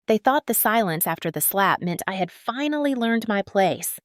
They thought the silence after the slap meant I had finally learned my place.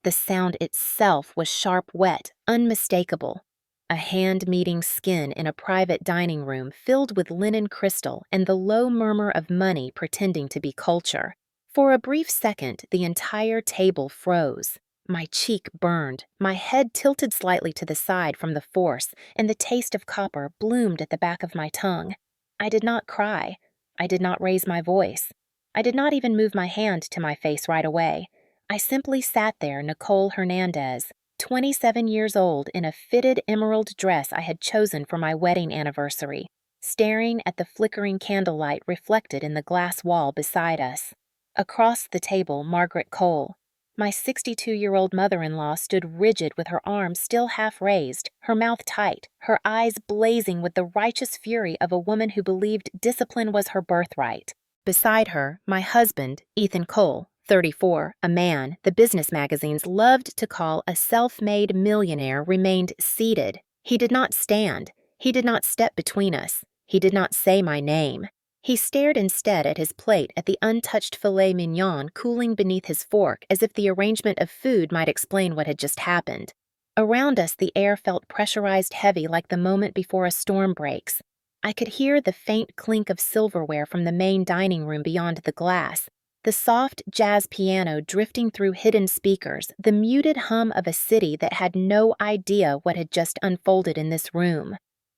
The sound itself was sharp, wet, unmistakable. A hand meeting skin in a private dining room filled with linen crystal and the low murmur of money pretending to be culture. For a brief second, the entire table froze. My cheek burned, my head tilted slightly to the side from the force, and the taste of copper bloomed at the back of my tongue. I did not cry. I did not raise my voice. I did not even move my hand to my face right away. I simply sat there, Nicole Hernandez, 27 years old, in a fitted emerald dress I had chosen for my wedding anniversary, staring at the flickering candlelight reflected in the glass wall beside us. Across the table, Margaret Cole. My 62-year-old mother-in-law stood rigid with her arms still half raised, her mouth tight, her eyes blazing with the righteous fury of a woman who believed discipline was her birthright. Beside her, my husband, Ethan Cole, 34, a man the business magazines loved to call a self-made millionaire, remained seated. He did not stand. He did not step between us. He did not say my name. He stared instead at his plate at the untouched filet mignon cooling beneath his fork as if the arrangement of food might explain what had just happened. Around us, the air felt pressurized heavy like the moment before a storm breaks. I could hear the faint clink of silverware from the main dining room beyond the glass, the soft jazz piano drifting through hidden speakers, the muted hum of a city that had no idea what had just unfolded in this room.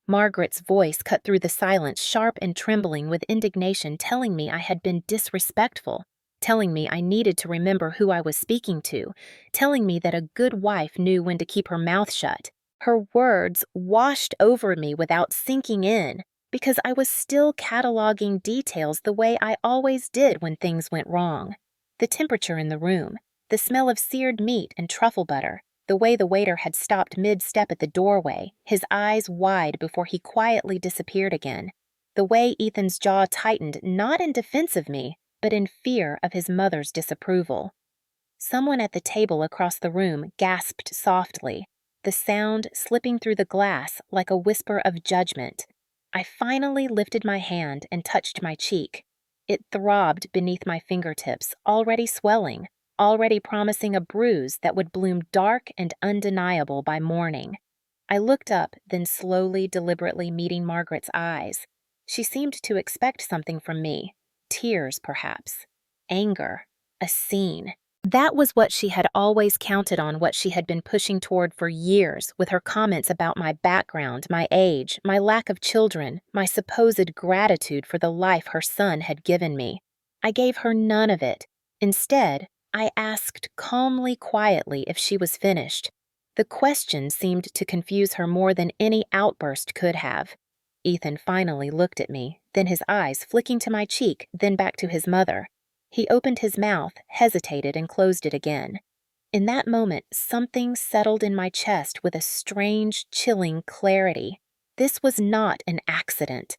Margaret's voice cut through the silence, sharp and trembling with indignation, telling me I had been disrespectful, telling me I needed to remember who I was speaking to, telling me that a good wife knew when to keep her mouth shut. Her words washed over me without sinking in, because I was still cataloging details the way I always did when things went wrong. The temperature in the room, the smell of seared meat and truffle butter, the way the waiter had stopped mid-step at the doorway, his eyes wide before he quietly disappeared again, the way Ethan's jaw tightened not in defense of me, but in fear of his mother's disapproval. Someone at the table across the room gasped softly, the sound slipping through the glass like a whisper of judgment. I finally lifted my hand and touched my cheek. It throbbed beneath my fingertips, already swelling, already promising a bruise that would bloom dark and undeniable by morning. I looked up, then slowly, deliberately meeting Margaret's eyes. She seemed to expect something from me. Tears, perhaps. Anger. A scene. That was what she had always counted on, what she had been pushing toward for years, with her comments about my background, my age, my lack of children, my supposed gratitude for the life her son had given me. I gave her none of it. Instead, I asked calmly, quietly if she was finished. The question seemed to confuse her more than any outburst could have. Ethan finally looked at me, then his eyes flicking to my cheek, then back to his mother. He opened his mouth, hesitated, and closed it again. In that moment, something settled in my chest with a strange, chilling clarity. This was not an accident.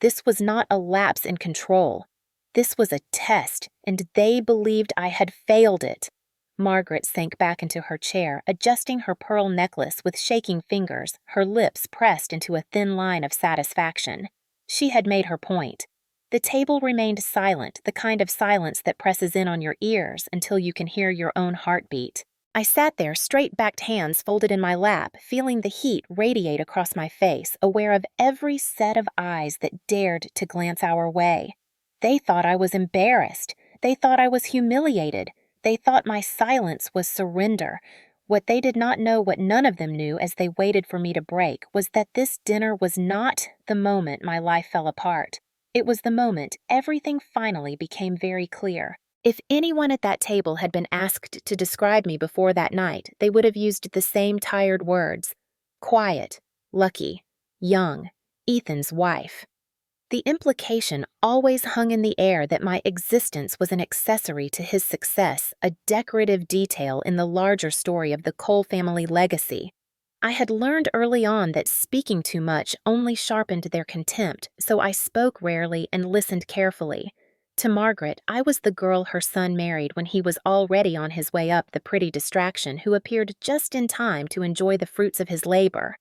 This was not a lapse in control. This was a test, and they believed I had failed it. Margaret sank back into her chair, adjusting her pearl necklace with shaking fingers, her lips pressed into a thin line of satisfaction. She had made her point. The table remained silent, the kind of silence that presses in on your ears until you can hear your own heartbeat. I sat there, straight-backed hands folded in my lap, feeling the heat radiate across my face, aware of every set of eyes that dared to glance our way. They thought I was embarrassed. They thought I was humiliated. They thought my silence was surrender. What they did not know, what none of them knew as they waited for me to break, was that this dinner was not the moment my life fell apart. It was the moment everything finally became very clear. If anyone at that table had been asked to describe me before that night, they would have used the same tired words. Quiet, lucky, young, Ethan's wife. The implication always hung in the air that my existence was an accessory to his success, a decorative detail in the larger story of the Cole family legacy. I had learned early on that speaking too much only sharpened their contempt, so I spoke rarely and listened carefully. To Margaret, I was the girl her son married when he was already on his way up the pretty distraction who appeared just in time to enjoy the fruits of his labor.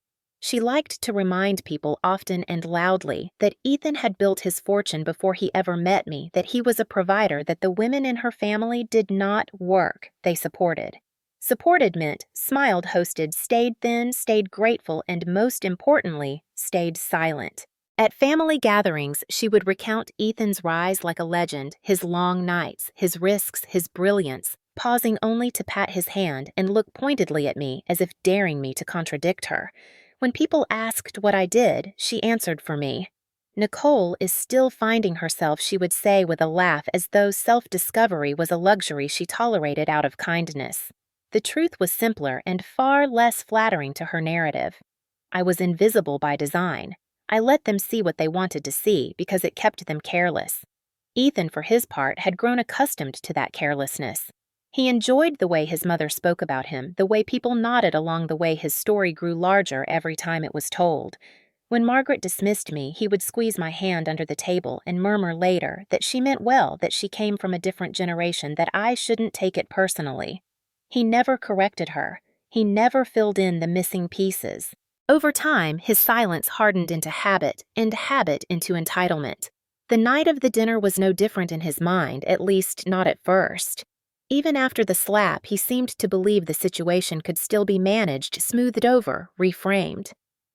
She liked to remind people often and loudly that Ethan had built his fortune before he ever met me, that he was a provider, that the women in her family did not work, they supported. Supported meant smiled, hosted, stayed thin, stayed grateful, and most importantly, stayed silent. At family gatherings, she would recount Ethan's rise like a legend, his long nights, his risks, his brilliance, pausing only to pat his hand and look pointedly at me as if daring me to contradict her. When people asked what I did, she answered for me. "Nicole is still finding herself," she would say with a laugh, as though self-discovery was a luxury she tolerated out of kindness. The truth was simpler and far less flattering to her narrative. I was invisible by design. I let them see what they wanted to see because it kept them careless. Ethan, for his part, had grown accustomed to that carelessness. He enjoyed the way his mother spoke about him, the way people nodded along the way his story grew larger every time it was told. When Margaret dismissed me, he would squeeze my hand under the table and murmur later that she meant well, that she came from a different generation, that I shouldn't take it personally. He never corrected her. He never filled in the missing pieces. Over time, his silence hardened into habit, and habit into entitlement. The night of the dinner was no different in his mind, at least not at first. Even after the slap, he seemed to believe the situation could still be managed, smoothed over, reframed.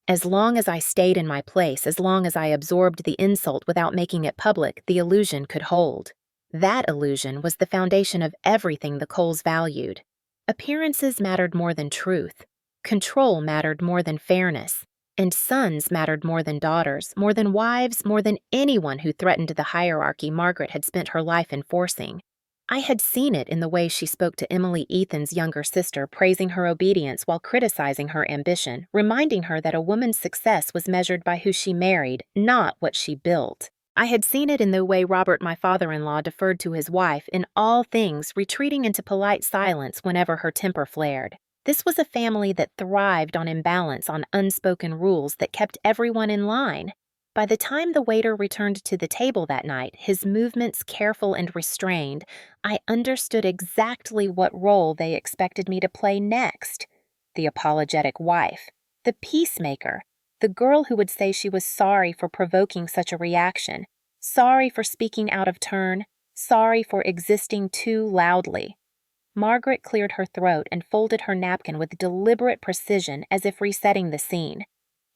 As long as I stayed in my place, as long as I absorbed the insult without making it public, the illusion could hold. That illusion was the foundation of everything the Coles valued. Appearances mattered more than truth. Control mattered more than fairness. And sons mattered more than daughters, more than wives, more than anyone who threatened the hierarchy Margaret had spent her life enforcing. I had seen it in the way she spoke to Emily, Ethan's younger sister, praising her obedience while criticizing her ambition, reminding her that a woman's success was measured by who she married, not what she built. I had seen it in the way Robert, my father-in-law, deferred to his wife in all things, retreating into polite silence whenever her temper flared. This was a family that thrived on imbalance, on unspoken rules that kept everyone in line. By the time the waiter returned to the table that night, his movements careful and restrained, I understood exactly what role they expected me to play next. The apologetic wife, the peacemaker, the girl who would say she was sorry for provoking such a reaction, sorry for speaking out of turn, sorry for existing too loudly. Margaret cleared her throat and folded her napkin with deliberate precision as if resetting the scene.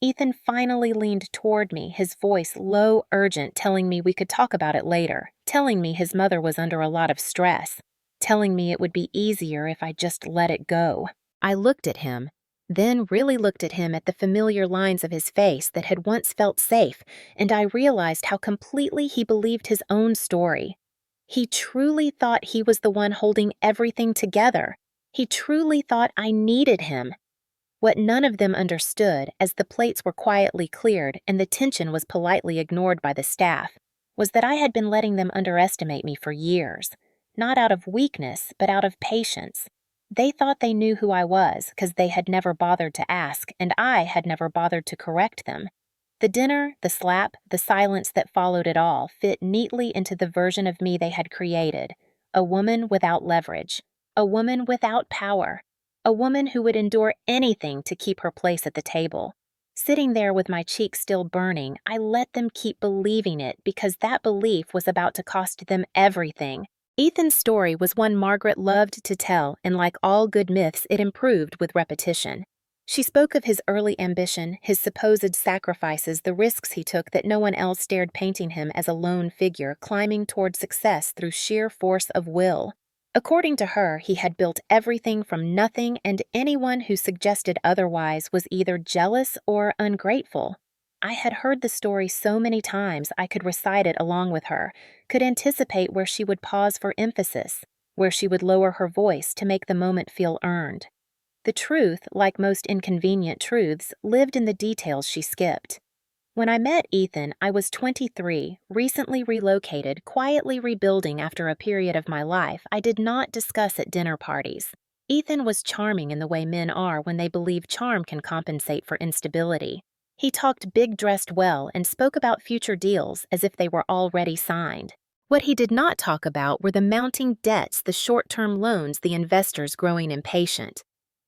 Ethan finally leaned toward me, his voice low, urgent, telling me we could talk about it later, telling me his mother was under a lot of stress, telling me it would be easier if I just let it go. I looked at him, then really looked at him, at the familiar lines of his face that had once felt safe, and I realized how completely he believed his own story. He truly thought he was the one holding everything together. He truly thought I needed him. What none of them understood, as the plates were quietly cleared and the tension was politely ignored by the staff, was that I had been letting them underestimate me for years, not out of weakness, but out of patience. They thought they knew who I was because they had never bothered to ask, and I had never bothered to correct them. The dinner, the slap, the silence that followed it all fit neatly into the version of me they had created, a woman without leverage, a woman without power. A woman who would endure anything to keep her place at the table. Sitting there with my cheeks still burning, I let them keep believing it because that belief was about to cost them everything. Ethan's story was one Margaret loved to tell, and like all good myths, it improved with repetition. She spoke of his early ambition, his supposed sacrifices, the risks he took that no one else dared, painting him as a lone figure climbing toward success through sheer force of will. According to her, he had built everything from nothing, and anyone who suggested otherwise was either jealous or ungrateful. I had heard the story so many times I could recite it along with her, could anticipate where she would pause for emphasis, where she would lower her voice to make the moment feel earned. The truth, like most inconvenient truths, lived in the details she skipped. When I met Ethan, I was 23, recently relocated, quietly rebuilding after a period of my life I did not discuss at dinner parties. Ethan was charming in the way men are when they believe charm can compensate for instability. He talked big-dressed well and spoke about future deals as if they were already signed. What he did not talk about were the mounting debts, the short-term loans, the investors growing impatient.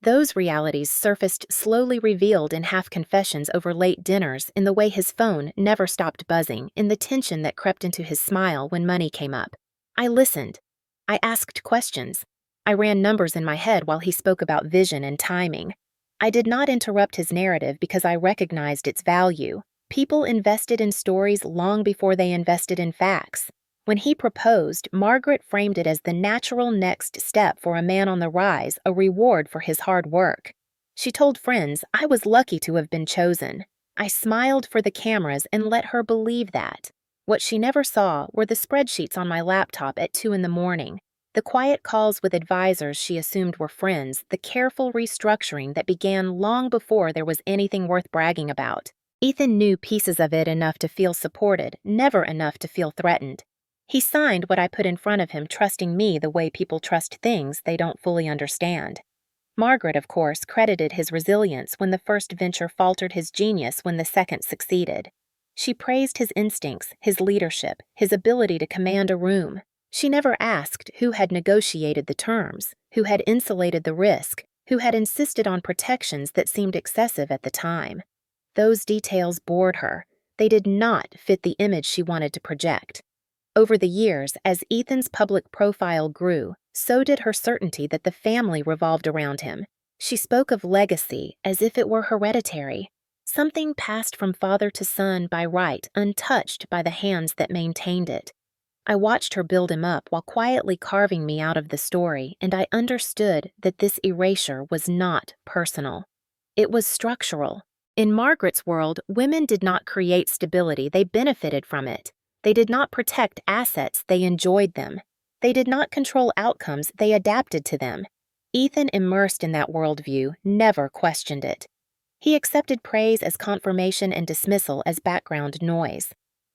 Those realities surfaced slowly revealed in half-confessions over late dinners, in the way his phone never stopped buzzing, in the tension that crept into his smile when money came up. I listened. I asked questions. I ran numbers in my head while he spoke about vision and timing. I did not interrupt his narrative because I recognized its value. People invested in stories long before they invested in facts. When he proposed, Margaret framed it as the natural next step for a man on the rise, a reward for his hard work. She told friends I was lucky to have been chosen. I smiled for the cameras and let her believe that. What she never saw were the spreadsheets on my laptop at 2 in the morning, the quiet calls with advisors she assumed were friends, the careful restructuring that began long before there was anything worth bragging about. Ethan knew pieces of it enough to feel supported, never enough to feel threatened. He signed what I put in front of him, trusting me the way people trust things they don't fully understand. Margaret, of course, credited his resilience when the first venture faltered, his genius when the second succeeded. She praised his instincts, his leadership, his ability to command a room. She never asked who had negotiated the terms, who had insulated the risk, who had insisted on protections that seemed excessive at the time. Those details bored her. They did not fit the image she wanted to project. Over the years, as Ethan's public profile grew, so did her certainty that the family revolved around him. She spoke of legacy as if it were hereditary, something passed from father to son by right, untouched by the hands that maintained it. I watched her build him up while quietly carving me out of the story, and I understood that this erasure was not personal. It was structural. In Margaret's world, women did not create stability, they benefited from it. They did not protect assets, they enjoyed them. They did not control outcomes, they adapted to them. Ethan, immersed in that worldview, never questioned it. He accepted praise as confirmation and dismissal as background noise.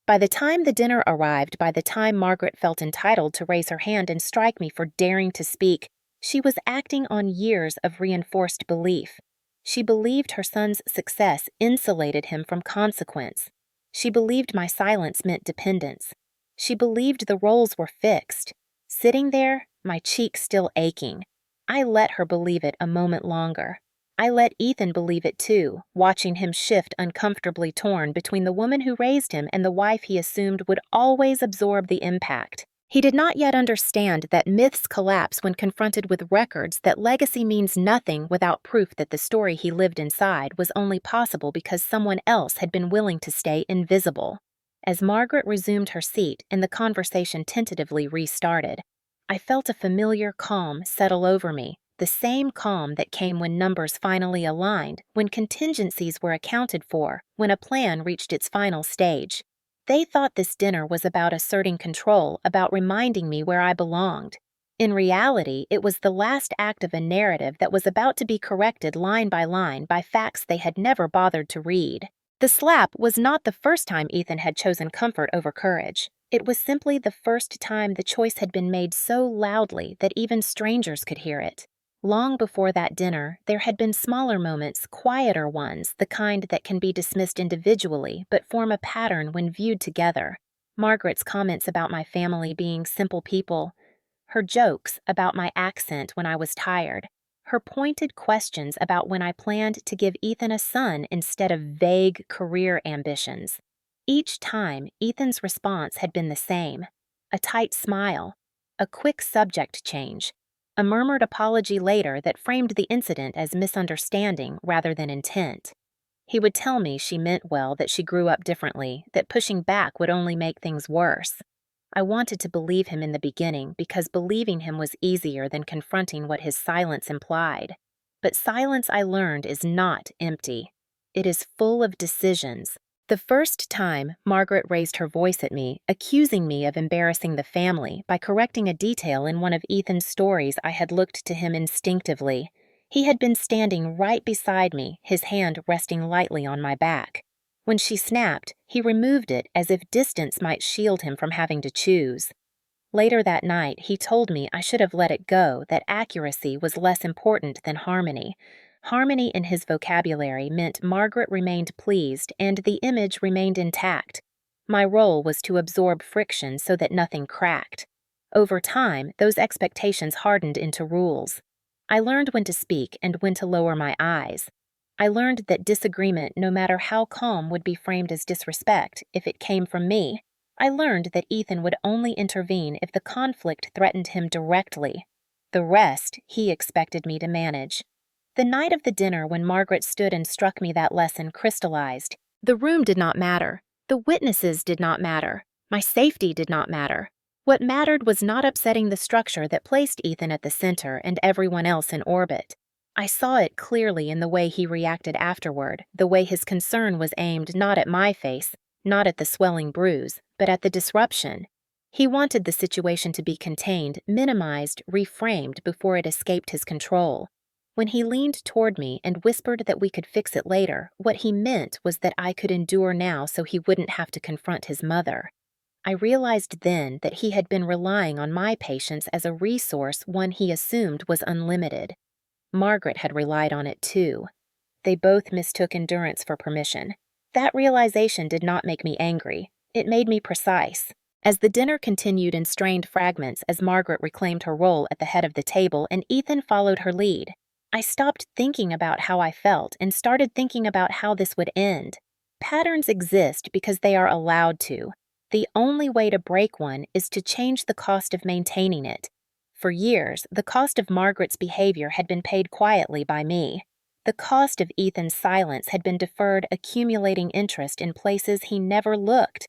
By the time the dinner arrived, by the time Margaret felt entitled to raise her hand and strike me for daring to speak, she was acting on years of reinforced belief. She believed her son's success insulated him from consequence. She believed my silence meant dependence. She believed the roles were fixed. Sitting there, my cheek still aching, I let her believe it a moment longer. I let Ethan believe it too, watching him shift uncomfortably torn between the woman who raised him and the wife he assumed would always absorb the impact. He did not yet understand that myths collapse when confronted with records, that legacy means nothing without proof that the story he lived inside was only possible because someone else had been willing to stay invisible. As Margaret resumed her seat and the conversation tentatively restarted, I felt a familiar calm settle over me, the same calm that came when numbers finally aligned, when contingencies were accounted for, when a plan reached its final stage. They thought this dinner was about asserting control, about reminding me where I belonged. In reality, it was the last act of a narrative that was about to be corrected line by facts they had never bothered to read. The slap was not the first time Ethan had chosen comfort over courage. It was simply the first time the choice had been made so loudly that even strangers could hear it. Long before that dinner, there had been smaller moments, quieter ones, the kind that can be dismissed individually but form a pattern when viewed together. Margaret's comments about my family being simple people, her jokes about my accent when I was tired, her pointed questions about when I planned to give Ethan a son instead of vague career ambitions. Each time, Ethan's response had been the same: a tight smile, a quick subject change, a murmured apology later that framed the incident as misunderstanding rather than intent. He would tell me she meant well, that she grew up differently, that pushing back would only make things worse. I wanted to believe him in the beginning because believing him was easier than confronting what his silence implied. But silence, I learned, is not empty. It is full of decisions. The first time, Margaret raised her voice at me, accusing me of embarrassing the family by correcting a detail in one of Ethan's stories. I had looked to him instinctively. He had been standing right beside me, his hand resting lightly on my back. When she snapped, he removed it as if distance might shield him from having to choose. Later that night, he told me I should have let it go, that accuracy was less important than harmony. Harmony in his vocabulary meant Margaret remained pleased and the image remained intact. My role was to absorb friction so that nothing cracked. Over time, those expectations hardened into rules. I learned when to speak and when to lower my eyes. I learned that disagreement, no matter how calm, would be framed as disrespect if it came from me. I learned that Ethan would only intervene if the conflict threatened him directly. The rest he expected me to manage. The night of the dinner when Margaret stood and struck me that lesson crystallized. The room did not matter. The witnesses did not matter. My safety did not matter. What mattered was not upsetting the structure that placed Ethan at the center and everyone else in orbit. I saw it clearly in the way he reacted afterward, the way his concern was aimed not at my face, not at the swelling bruise, but at the disruption. He wanted the situation to be contained, minimized, reframed before it escaped his control. When he leaned toward me and whispered that we could fix it later, what he meant was that I could endure now so he wouldn't have to confront his mother. I realized then that he had been relying on my patience as a resource one he assumed was unlimited. Margaret had relied on it too. They both mistook endurance for permission. That realization did not make me angry. It made me precise. As the dinner continued in strained fragments as Margaret reclaimed her role at the head of the table and Ethan followed her lead, I stopped thinking about how I felt and started thinking about how this would end. Patterns exist because they are allowed to. The only way to break one is to change the cost of maintaining it. For years, the cost of Margaret's behavior had been paid quietly by me. The cost of Ethan's silence had been deferred, accumulating interest in places he never looked.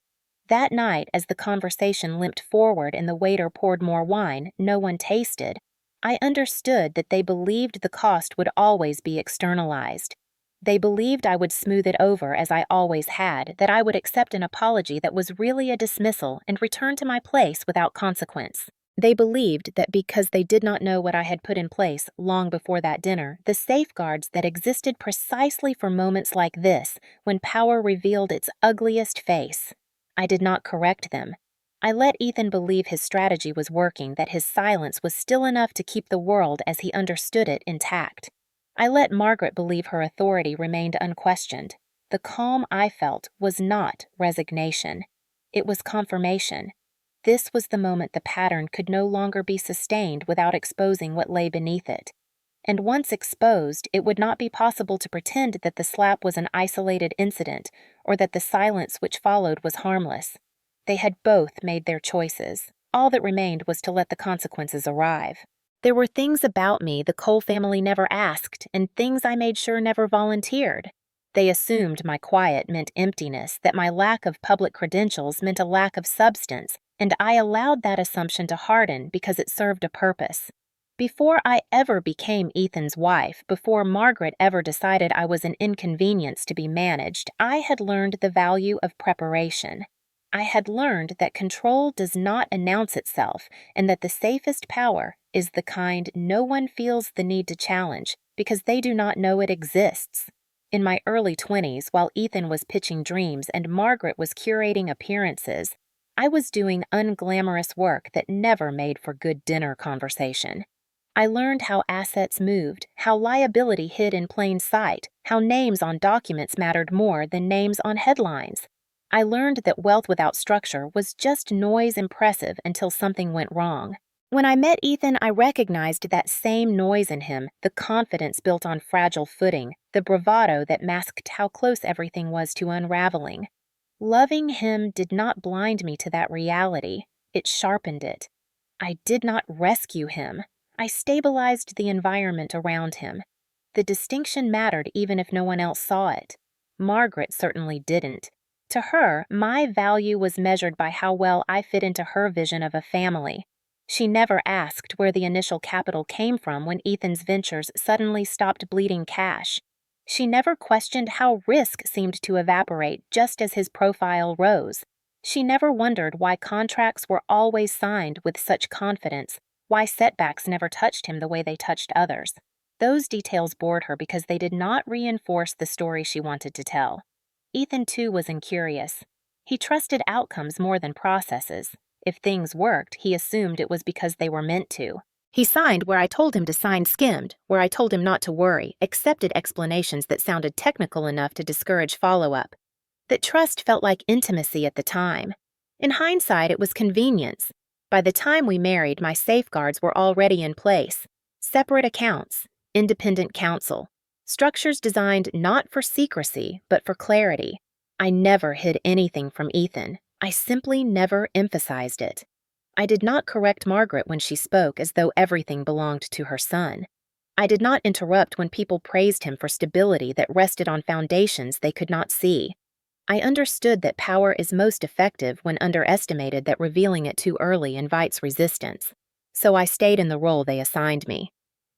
That night, as the conversation limped forward and the waiter poured more wine no one tasted, I understood that they believed the cost would always be externalized. They believed I would smooth it over as I always had, that I would accept an apology that was really a dismissal and return to my place without consequence. They believed that because they did not know what I had put in place long before that dinner, the safeguards that existed precisely for moments like this, when power revealed its ugliest face. I did not correct them. I let Ethan believe his strategy was working, that his silence was still enough to keep the world as he understood it intact. I let Margaret believe her authority remained unquestioned. The calm I felt was not resignation. It was confirmation. This was the moment the pattern could no longer be sustained without exposing what lay beneath it. And once exposed, it would not be possible to pretend that the slap was an isolated incident or that the silence which followed was harmless. They had both made their choices. All that remained was to let the consequences arrive. There were things about me the Cole family never asked, and things I made sure never volunteered. They assumed my quiet meant emptiness, that my lack of public credentials meant a lack of substance, and I allowed that assumption to harden because it served a purpose. Before I ever became Ethan's wife, before Margaret ever decided I was an inconvenience to be managed, I had learned the value of preparation. I had learned that control does not announce itself, and that the safest power is the kind no one feels the need to challenge because they do not know it exists. In my early 20s, while Ethan was pitching dreams and Margaret was curating appearances, I was doing unglamorous work that never made for good dinner conversation. I learned how assets moved, how liability hid in plain sight, how names on documents mattered more than names on headlines. I learned that wealth without structure was just noise impressive until something went wrong. When I met Ethan, I recognized that same noise in him, the confidence built on fragile footing, the bravado that masked how close everything was to unraveling. Loving him did not blind me to that reality. It sharpened it. I did not rescue him. I stabilized the environment around him. The distinction mattered even if no one else saw it. Margaret certainly didn't. To her, my value was measured by how well I fit into her vision of a family. She never asked where the initial capital came from when Ethan's ventures suddenly stopped bleeding cash. She never questioned how risk seemed to evaporate just as his profile rose. She never wondered why contracts were always signed with such confidence, why setbacks never touched him the way they touched others. Those details bored her because they did not reinforce the story she wanted to tell. Ethan, too, was incurious. He trusted outcomes more than processes. If things worked, he assumed it was because they were meant to. He signed where I told him to sign, skimmed where I told him not to worry, accepted explanations that sounded technical enough to discourage follow-up. That trust felt like intimacy at the time. In hindsight, it was convenience. By the time we married, my safeguards were already in place. Separate accounts, independent counsel, structures designed not for secrecy, but for clarity. I never hid anything from Ethan. I simply never emphasized it. I did not correct Margaret when she spoke as though everything belonged to her son. I did not interrupt when people praised him for stability that rested on foundations they could not see. I understood that power is most effective when underestimated, that revealing it too early invites resistance. So I stayed in the role they assigned me.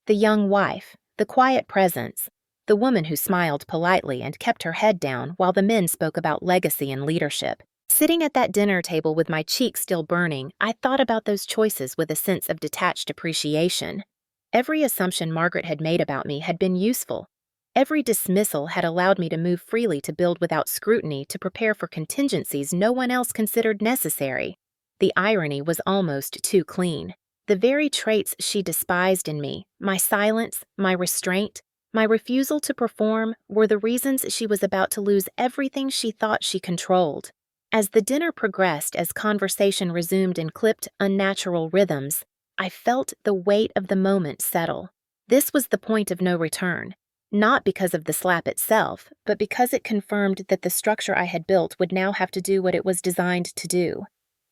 The young wife, the quiet presence, the woman who smiled politely and kept her head down while the men spoke about legacy and leadership. Sitting at that dinner table with my cheeks still burning, I thought about those choices with a sense of detached appreciation. Every assumption Margaret had made about me had been useful. Every dismissal had allowed me to move freely, to build without scrutiny, to prepare for contingencies no one else considered necessary. The irony was almost too clean. The very traits she despised in me, my silence, my restraint, my refusal to perform, were the reasons she was about to lose everything she thought she controlled. As the dinner progressed, as conversation resumed in clipped, unnatural rhythms, I felt the weight of the moment settle. This was the point of no return. Not because of the slap itself, but because it confirmed that the structure I had built would now have to do what it was designed to do: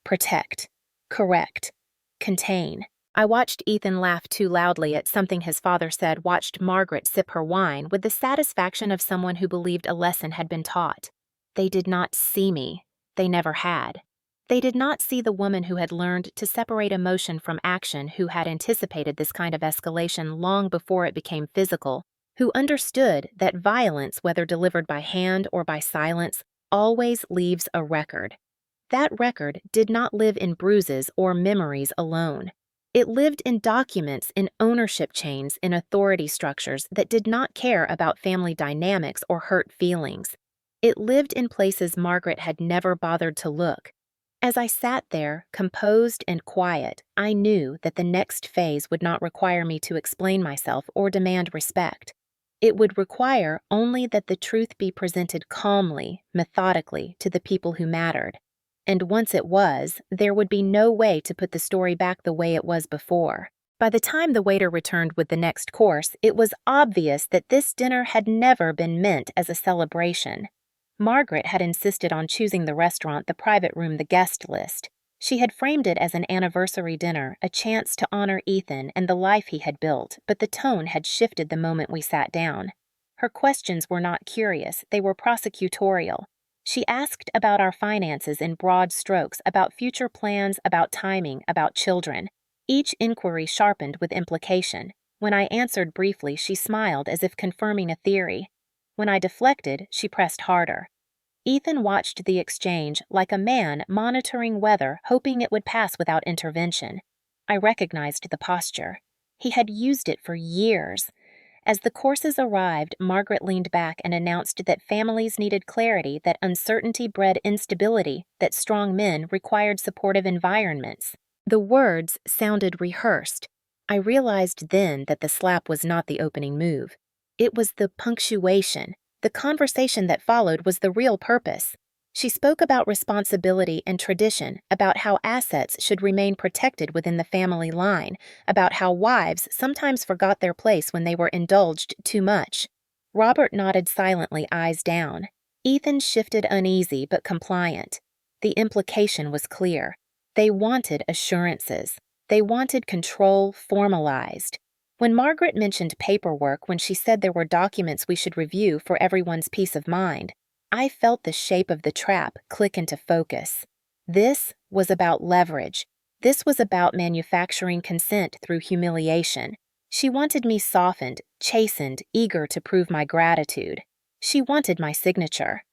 protect, correct, contain. I watched Ethan laugh too loudly at something his father said, watched Margaret sip her wine with the satisfaction of someone who believed a lesson had been taught. They did not see me. They never had. They did not see the woman who had learned to separate emotion from action, who had anticipated this kind of escalation long before it became physical, who understood that violence, whether delivered by hand or by silence, always leaves a record. That record did not live in bruises or memories alone. It lived in documents, in ownership chains, in authority structures that did not care about family dynamics or hurt feelings. It lived in places Margaret had never bothered to look. As I sat there, composed and quiet, I knew that the next phase would not require me to explain myself or demand respect. It would require only that the truth be presented calmly, methodically, to the people who mattered. And once it was, there would be no way to put the story back the way it was before. By the time the waiter returned with the next course, it was obvious that this dinner had never been meant as a celebration. Margaret had insisted on choosing the restaurant, the private room, the guest list. She had framed it as an anniversary dinner, a chance to honor Ethan and the life he had built, but the tone had shifted the moment we sat down. Her questions were not curious, they were prosecutorial. She asked about our finances in broad strokes, about future plans, about timing, about children. Each inquiry sharpened with implication. When I answered briefly, she smiled as if confirming a theory. When I deflected, she pressed harder. Ethan watched the exchange like a man monitoring weather, hoping it would pass without intervention. I recognized the posture. He had used it for years. As the courses arrived, Margaret leaned back and announced that families needed clarity, that uncertainty bred instability, that strong men required supportive environments. The words sounded rehearsed. I realized then that the slap was not the opening move. It was the punctuation. The conversation that followed was the real purpose. She spoke about responsibility and tradition, about how assets should remain protected within the family line, about how wives sometimes forgot their place when they were indulged too much. Robert nodded silently, eyes down. Ethan shifted, uneasy but compliant. The implication was clear. They wanted assurances. They wanted control formalized. When Margaret mentioned paperwork, when she said there were documents we should review for everyone's peace of mind, I felt the shape of the trap click into focus. This was about leverage. This was about manufacturing consent through humiliation. She wanted me softened, chastened, eager to prove my gratitude. She wanted my signature.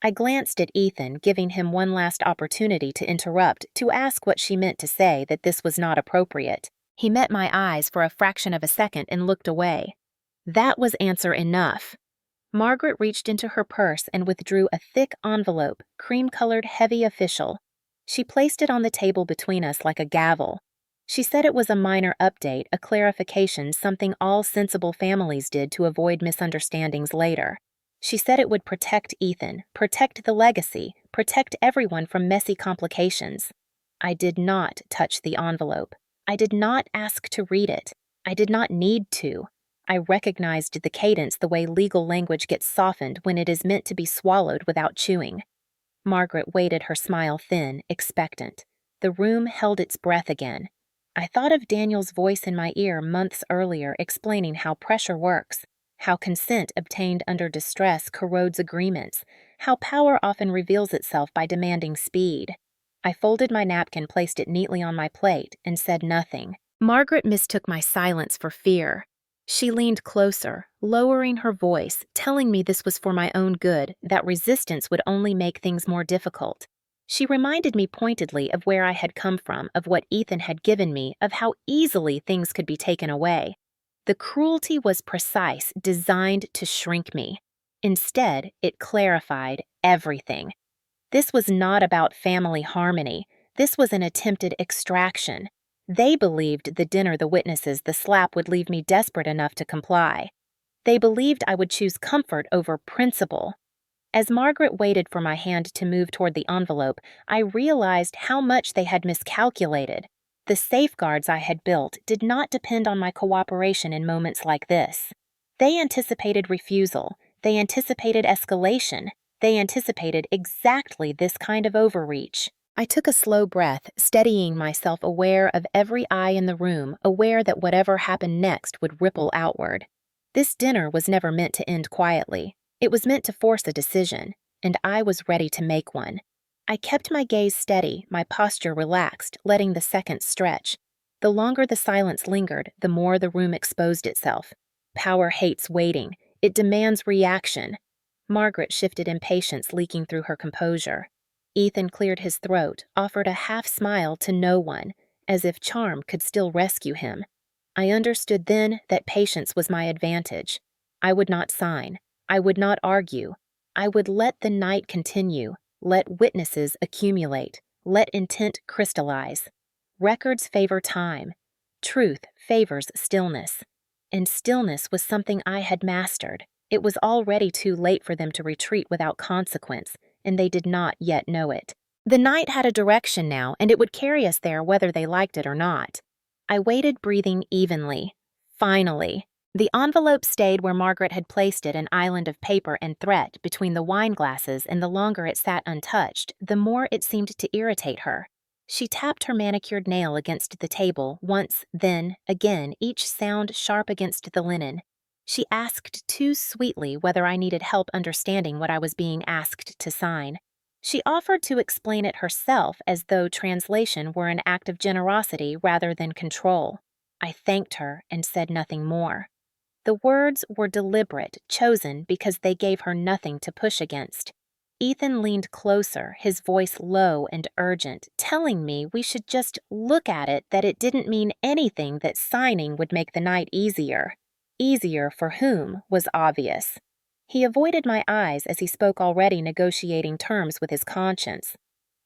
I glanced at Ethan, giving him one last opportunity to interrupt, to ask what she meant to say, that this was not appropriate. He met my eyes for a fraction of a second and looked away. That was answer enough. Margaret reached into her purse and withdrew a thick envelope, cream-colored, heavy official. She placed it on the table between us like a gavel. She said it was a minor update, a clarification, something all sensible families did to avoid misunderstandings later. She said it would protect Ethan, protect the legacy, protect everyone from messy complications. I did not touch the envelope. I did not ask to read it. I did not need to. I recognized the cadence the way legal language gets softened when it is meant to be swallowed without chewing. Margaret waited, her smile thin, expectant. The room held its breath again. I thought of Daniel's voice in my ear months earlier explaining how pressure works, how consent obtained under distress corrodes agreements, how power often reveals itself by demanding speed. I folded my napkin, placed it neatly on my plate, and said nothing. Margaret mistook my silence for fear. She leaned closer, lowering her voice, telling me this was for my own good, that resistance would only make things more difficult. She reminded me pointedly of where I had come from, of what Ethan had given me, of how easily things could be taken away. The cruelty was precise, designed to shrink me. Instead, it clarified everything. This was not about family harmony. This was an attempted extraction. They believed the dinner, the witnesses, the slap would leave me desperate enough to comply. They believed I would choose comfort over principle. As Margaret waited for my hand to move toward the envelope, I realized how much they had miscalculated. The safeguards I had built did not depend on my cooperation in moments like this. They anticipated refusal. They anticipated escalation. They anticipated exactly this kind of overreach. I took a slow breath, steadying myself, aware of every eye in the room, aware that whatever happened next would ripple outward. This dinner was never meant to end quietly. It was meant to force a decision, and I was ready to make one. I kept my gaze steady, my posture relaxed, letting the seconds stretch. The longer the silence lingered, the more the room exposed itself. Power hates waiting. It demands reaction. Margaret shifted, impatience leaking through her composure. Ethan cleared his throat, offered a half smile to no one, as if charm could still rescue him. I understood then that patience was my advantage. I would not sign. I would not argue. I would let the night continue, let witnesses accumulate, let intent crystallize. Records favor time. Truth favors stillness. And stillness was something I had mastered. It was already too late for them to retreat without consequence, and they did not yet know it. The night had a direction now, and it would carry us there whether they liked it or not. I waited, breathing evenly. Finally. The envelope stayed where Margaret had placed it, an island of paper and threat between the wine glasses, and the longer it sat untouched, the more it seemed to irritate her. She tapped her manicured nail against the table once, then, again, each sound sharp against the linen. She asked too sweetly whether I needed help understanding what I was being asked to sign. She offered to explain it herself, as though translation were an act of generosity rather than control. I thanked her and said nothing more. The words were deliberate, chosen because they gave her nothing to push against. Ethan leaned closer, his voice low and urgent, telling me we should just look at it, that it didn't mean anything, that signing would make the night easier. Easier for whom was obvious. He avoided my eyes as he spoke, already negotiating terms with his conscience.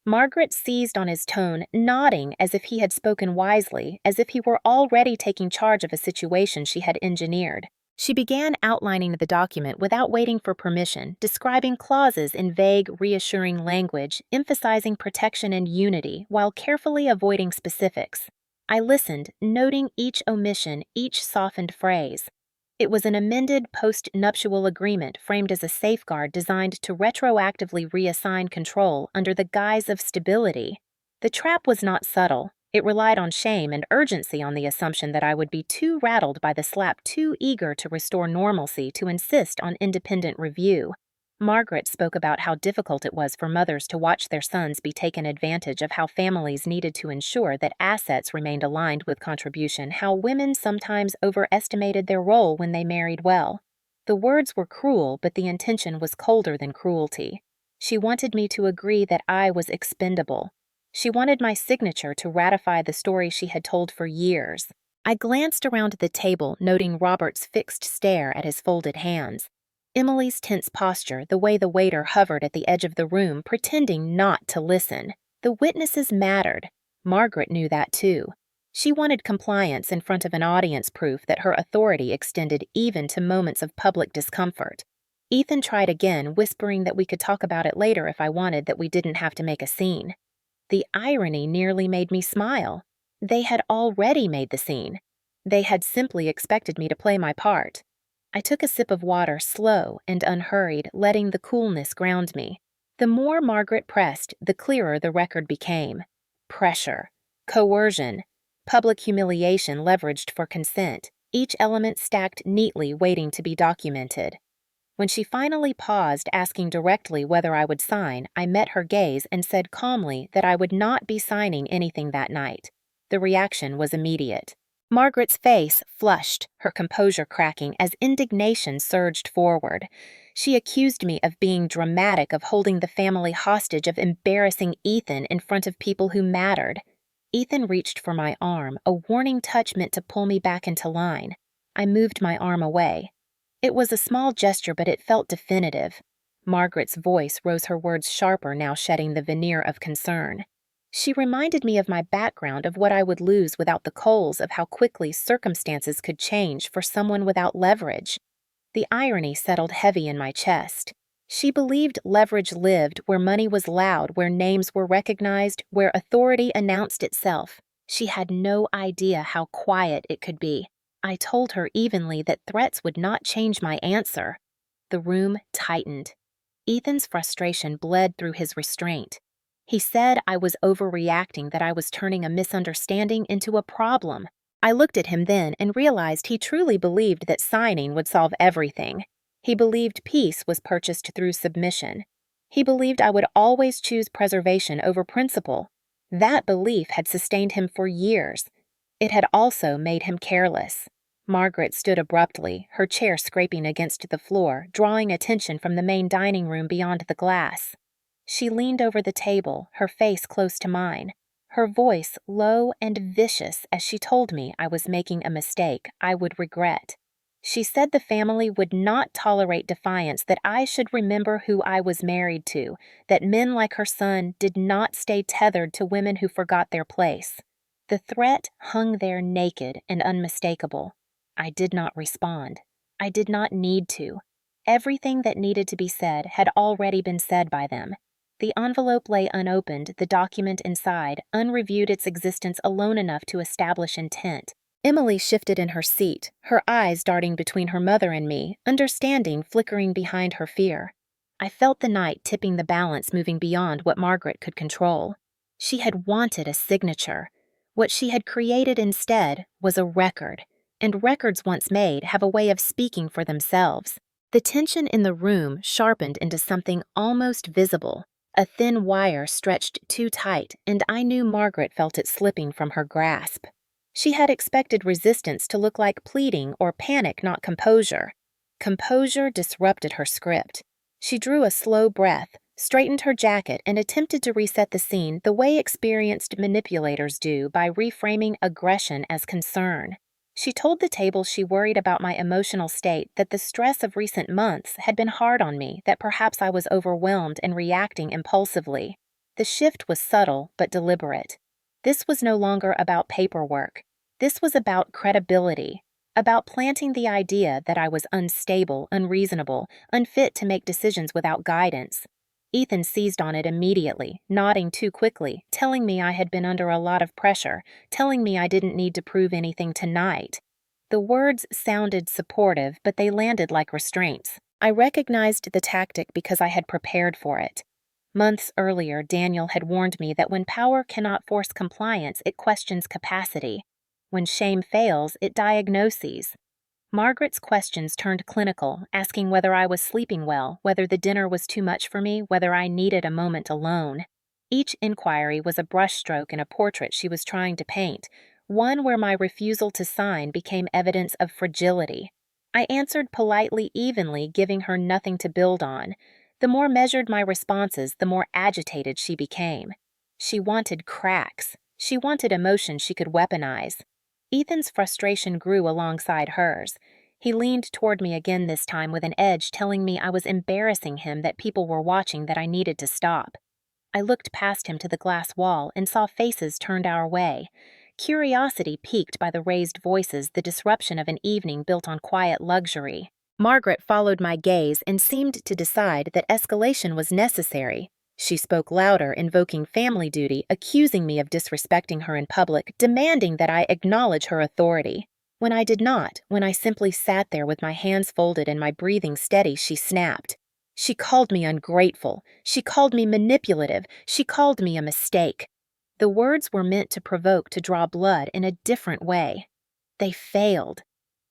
Margaret seized on his tone, nodding as if he had spoken wisely, as if he were already taking charge of a situation she had engineered. She began outlining the document without waiting for permission, describing clauses in vague, reassuring language, emphasizing protection and unity while carefully avoiding specifics. I listened, noting each omission, each softened phrase. It was an amended post-nuptial agreement framed as a safeguard designed to retroactively reassign control under the guise of stability. The trap was not subtle. It relied on shame and urgency, on the assumption that I would be too rattled by the slap, too eager to restore normalcy, to insist on independent review. Margaret spoke about how difficult it was for mothers to watch their sons be taken advantage of, how families needed to ensure that assets remained aligned with contribution, how women sometimes overestimated their role when they married well. The words were cruel, but the intention was colder than cruelty. She wanted me to agree that I was expendable. She wanted my signature to ratify the story she had told for years. I glanced around the table, noting Robert's fixed stare at his folded hands. Emily's tense posture, the way the waiter hovered at the edge of the room, pretending not to listen. The witnesses mattered. Margaret knew that too. She wanted compliance in front of an audience, proof that her authority extended even to moments of public discomfort. Ethan tried again, whispering that we could talk about it later if I wanted, that we didn't have to make a scene. The irony nearly made me smile. They had already made the scene. They had simply expected me to play my part. I took a sip of water, slow and unhurried, letting the coolness ground me. The more Margaret pressed, the clearer the record became. Pressure, coercion, public humiliation leveraged for consent, each element stacked neatly waiting to be documented. When she finally paused, asking directly whether I would sign, I met her gaze and said calmly that I would not be signing anything that night. The reaction was immediate. Margaret's face flushed, her composure cracking as indignation surged forward. She accused me of being dramatic, of holding the family hostage, of embarrassing Ethan in front of people who mattered. Ethan reached for my arm, a warning touch meant to pull me back into line. I moved my arm away. It was a small gesture, but it felt definitive. Margaret's voice rose, her words sharper, now shedding the veneer of concern. She reminded me of my background, of what I would lose without the Coles, of how quickly circumstances could change for someone without leverage. The irony settled heavy in my chest. She believed leverage lived where money was loud, where names were recognized, where authority announced itself. She had no idea how quiet it could be. I told her evenly that threats would not change my answer. The room tightened. Ethan's frustration bled through his restraint. He said I was overreacting, that I was turning a misunderstanding into a problem. I looked at him then and realized he truly believed that signing would solve everything. He believed peace was purchased through submission. He believed I would always choose preservation over principle. That belief had sustained him for years. It had also made him careless. Margaret stood abruptly, her chair scraping against the floor, drawing attention from the main dining room beyond the glass. She leaned over the table, her face close to mine, her voice low and vicious as she told me I was making a mistake I would regret. She said the family would not tolerate defiance, that I should remember who I was married to, that men like her son did not stay tethered to women who forgot their place. The threat hung there naked and unmistakable. I did not respond. I did not need to. Everything that needed to be said had already been said by them. The envelope lay unopened, the document inside, unreviewed, its existence alone enough to establish intent. Emily shifted in her seat, her eyes darting between her mother and me, understanding flickering behind her fear. I felt the night tipping the balance, moving beyond what Margaret could control. She had wanted a signature. What she had created instead was a record. And records once made have a way of speaking for themselves. The tension in the room sharpened into something almost visible. A thin wire stretched too tight, and I knew Margaret felt it slipping from her grasp. She had expected resistance to look like pleading or panic, not composure. Composure disrupted her script. She drew a slow breath, straightened her jacket, and attempted to reset the scene the way experienced manipulators do, by reframing aggression as concern. She told the table she worried about my emotional state, that the stress of recent months had been hard on me, that perhaps I was overwhelmed and reacting impulsively. The shift was subtle but deliberate. This was no longer about paperwork. This was about credibility, about planting the idea that I was unstable, unreasonable, unfit to make decisions without guidance. Ethan seized on it immediately, nodding too quickly, telling me I had been under a lot of pressure, telling me I didn't need to prove anything tonight. The words sounded supportive, but they landed like restraints. I recognized the tactic because I had prepared for it. Months earlier, Daniel had warned me that when power cannot force compliance, it questions capacity. When shame fails, it diagnoses. Margaret's questions turned clinical, asking whether I was sleeping well, whether the dinner was too much for me, whether I needed a moment alone. Each inquiry was a brushstroke in a portrait she was trying to paint, one where my refusal to sign became evidence of fragility. I answered politely, evenly, giving her nothing to build on. The more measured my responses, the more agitated she became. She wanted cracks. She wanted emotion she could weaponize. Ethan's frustration grew alongside hers. He leaned toward me again, this time with an edge, telling me I was embarrassing him, that people were watching, that I needed to stop. I looked past him to the glass wall and saw faces turned our way. Curiosity piqued by the raised voices, the disruption of an evening built on quiet luxury. Margaret followed my gaze and seemed to decide that escalation was necessary. She spoke louder, invoking family duty, accusing me of disrespecting her in public, demanding that I acknowledge her authority. When I did not, when I simply sat there with my hands folded and my breathing steady, she snapped. She called me ungrateful. She called me manipulative. She called me a mistake. The words were meant to provoke, to draw blood in a different way. They failed.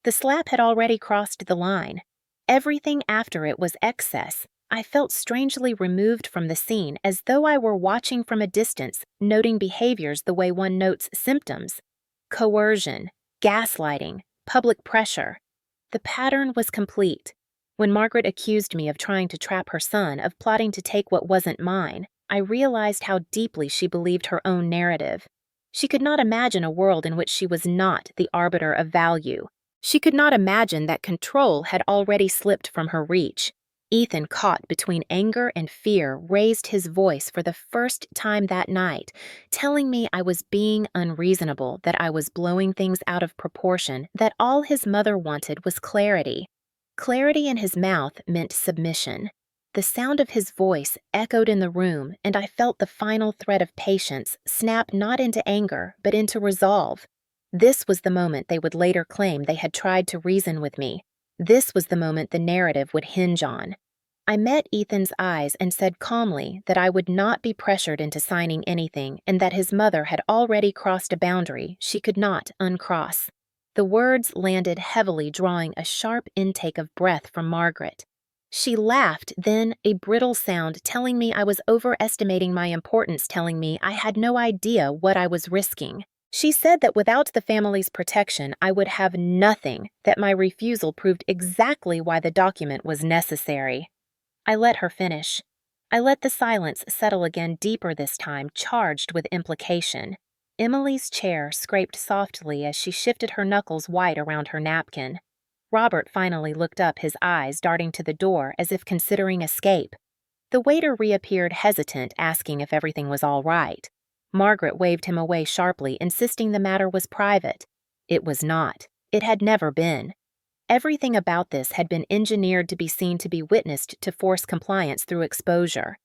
The slap had already crossed the line. Everything after it was excess. I felt strangely removed from the scene, as though I were watching from a distance, noting behaviors the way one notes symptoms. Coercion, gaslighting, public pressure. The pattern was complete. When Margaret accused me of trying to trap her son, of plotting to take what wasn't mine, I realized how deeply she believed her own narrative. She could not imagine a world in which she was not the arbiter of value. She could not imagine that control had already slipped from her reach. Ethan, caught between anger and fear, raised his voice for the first time that night, telling me I was being unreasonable, that I was blowing things out of proportion, that all his mother wanted was clarity. Clarity in his mouth meant submission. The sound of his voice echoed in the room, and I felt the final thread of patience snap not into anger, but into resolve. This was the moment they would later claim they had tried to reason with me. This was the moment the narrative would hinge on. I met Ethan's eyes and said calmly that I would not be pressured into signing anything, and that his mother had already crossed a boundary she could not uncross. The words landed heavily, drawing a sharp intake of breath from Margaret. She laughed, then a brittle sound telling me I was overestimating my importance, telling me I had no idea what I was risking. She said that without the family's protection, I would have nothing, that my refusal proved exactly why the document was necessary. I let her finish. I let the silence settle again, deeper this time, charged with implication. Emily's chair scraped softly as she shifted her knuckles white around her napkin. Robert finally looked up, his eyes darting to the door as if considering escape. The waiter reappeared, hesitant, asking if everything was all right. Margaret waved him away sharply, insisting the matter was private. It was not. It had never been. Everything about this had been engineered to be seen, to be witnessed, to force compliance through exposure.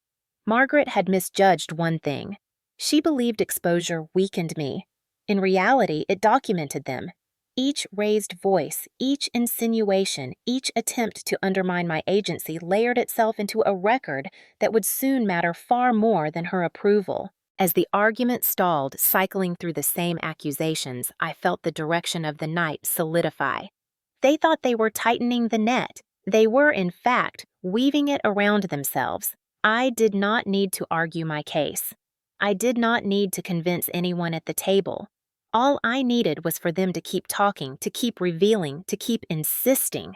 Margaret had misjudged one thing. She believed exposure weakened me. In reality, it documented them. Each raised voice, each insinuation, each attempt to undermine my agency layered itself into a record that would soon matter far more than her approval. As the argument stalled, cycling through the same accusations, I felt the direction of the night solidify. They thought they were tightening the net. They were, in fact, weaving it around themselves. I did not need to argue my case. I did not need to convince anyone at the table. All I needed was for them to keep talking, to keep revealing, to keep insisting.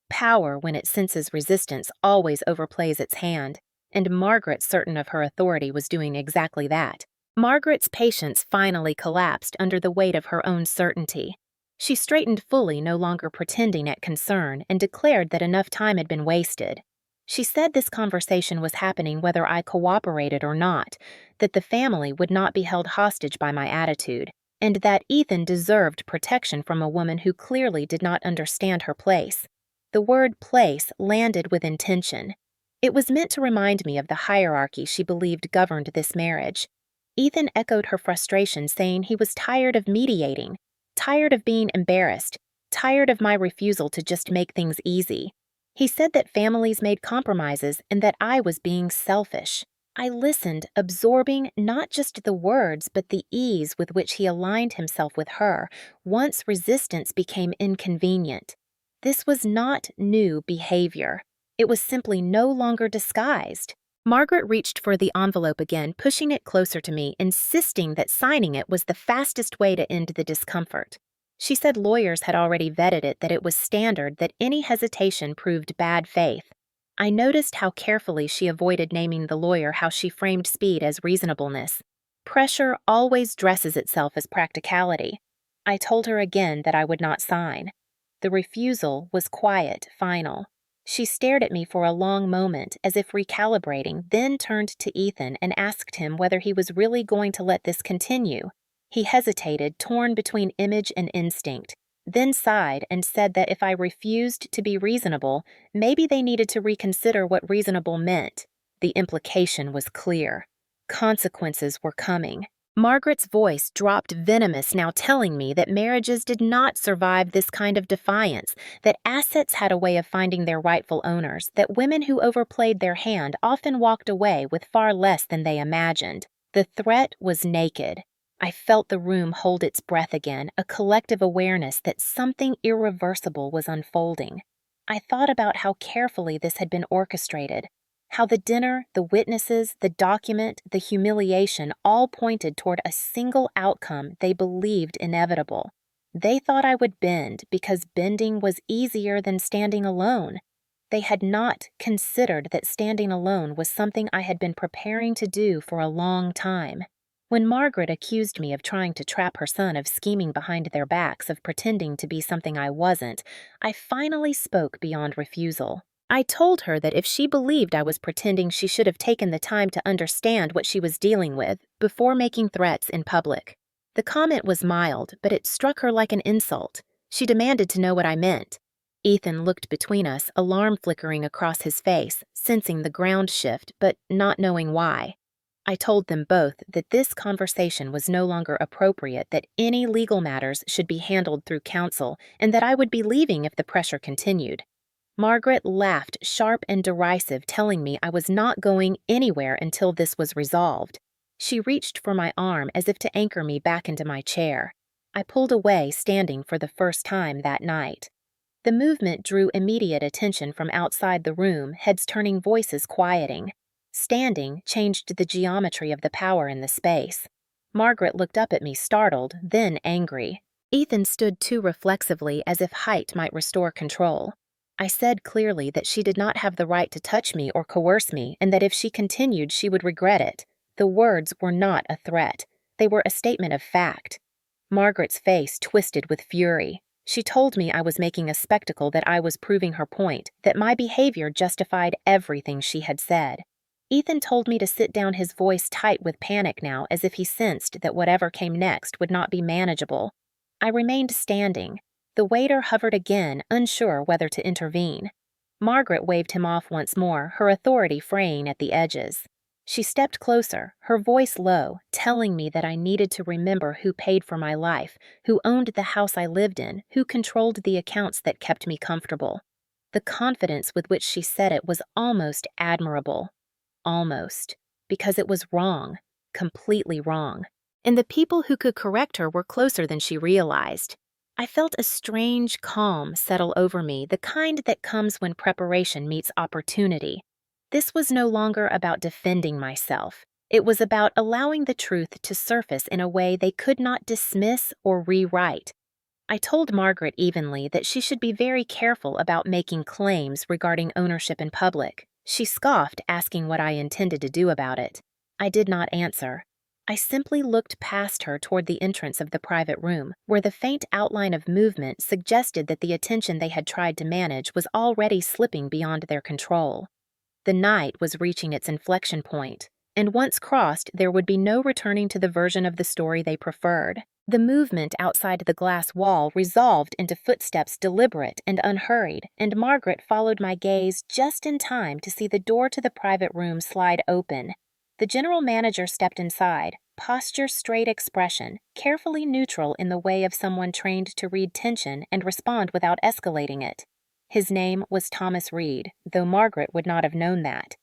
Power, when it senses resistance, always overplays its hand, and Margaret, certain of her authority, was doing exactly that. Margaret's patience finally collapsed under the weight of her own certainty. She straightened fully, no longer pretending at concern, and declared that enough time had been wasted. She said this conversation was happening whether I cooperated or not, that the family would not be held hostage by my attitude, and that Ethan deserved protection from a woman who clearly did not understand her place. The word place landed with intention. It was meant to remind me of the hierarchy she believed governed this marriage. Ethan echoed her frustration, saying he was tired of mediating, tired of being embarrassed, tired of my refusal to just make things easy. He said that families made compromises and that I was being selfish. I listened, absorbing not just the words but the ease with which he aligned himself with her once resistance became inconvenient. This was not new behavior. It was simply no longer disguised. Margaret reached for the envelope again, pushing it closer to me, insisting that signing it was the fastest way to end the discomfort. She said lawyers had already vetted it, that it was standard, that any hesitation proved bad faith. I noticed how carefully she avoided naming the lawyer, how she framed speed as reasonableness. Pressure always dresses itself as practicality. I told her again that I would not sign. The refusal was quiet, final. She stared at me for a long moment, as if recalibrating, then turned to Ethan and asked him whether he was really going to let this continue. He hesitated, torn between image and instinct, then sighed and said that if I refused to be reasonable, maybe they needed to reconsider what reasonable meant. The implication was clear. Consequences were coming. Margaret's voice dropped venomous, now telling me that marriages did not survive this kind of defiance, that assets had a way of finding their rightful owners, that women who overplayed their hand often walked away with far less than they imagined. The threat was naked. I felt the room hold its breath again, a collective awareness that something irreversible was unfolding. I thought about how carefully this had been orchestrated, how the dinner, the witnesses, the document, the humiliation all pointed toward a single outcome they believed inevitable. They thought I would bend because bending was easier than standing alone. They had not considered that standing alone was something I had been preparing to do for a long time. When Margaret accused me of trying to trap her son, of scheming behind their backs, of pretending to be something I wasn't, I finally spoke beyond refusal. I told her that if she believed I was pretending, she should have taken the time to understand what she was dealing with before making threats in public. The comment was mild, but it struck her like an insult. She demanded to know what I meant. Ethan looked between us, alarm flickering across his face, sensing the ground shift, but not knowing why. I told them both that this conversation was no longer appropriate, that any legal matters should be handled through counsel, and that I would be leaving if the pressure continued. Margaret laughed, sharp and derisive, telling me I was not going anywhere until this was resolved. She reached for my arm as if to anchor me back into my chair. I pulled away, standing for the first time that night. The movement drew immediate attention from outside the room, heads turning, voices quieting. Standing changed the geometry of the power in the space. Margaret looked up at me, startled, then angry. Ethan stood too reflexively, as if height might restore control. I said clearly that she did not have the right to touch me or coerce me, and that if she continued, she would regret it. The words were not a threat. They were a statement of fact. Margaret's face twisted with fury. She told me I was making a spectacle, that I was proving her point, that my behavior justified everything she had said. Ethan told me to sit down, his voice tight with panic now, as if he sensed that whatever came next would not be manageable. I remained standing. The waiter hovered again, unsure whether to intervene. Margaret waved him off once more, her authority fraying at the edges. She stepped closer, her voice low, telling me that I needed to remember who paid for my life, who owned the house I lived in, who controlled the accounts that kept me comfortable. The confidence with which she said it was almost admirable. Almost. Because it was wrong. Completely wrong. And the people who could correct her were closer than she realized. I felt a strange calm settle over me, the kind that comes when preparation meets opportunity. This was no longer about defending myself. It was about allowing the truth to surface in a way they could not dismiss or rewrite. I told Margaret evenly that she should be very careful about making claims regarding ownership in public. She scoffed, asking what I intended to do about it. I did not answer. I simply looked past her toward the entrance of the private room, where the faint outline of movement suggested that the attention they had tried to manage was already slipping beyond their control. The night was reaching its inflection point, and once crossed, there would be no returning to the version of the story they preferred. The movement outside the glass wall resolved into footsteps, deliberate and unhurried, and Margaret followed my gaze just in time to see the door to the private room slide open. The general manager stepped inside, posture straight, expression carefully neutral, in the way of someone trained to read tension and respond without escalating it. His name was Thomas Reed, though Margaret would not have known that.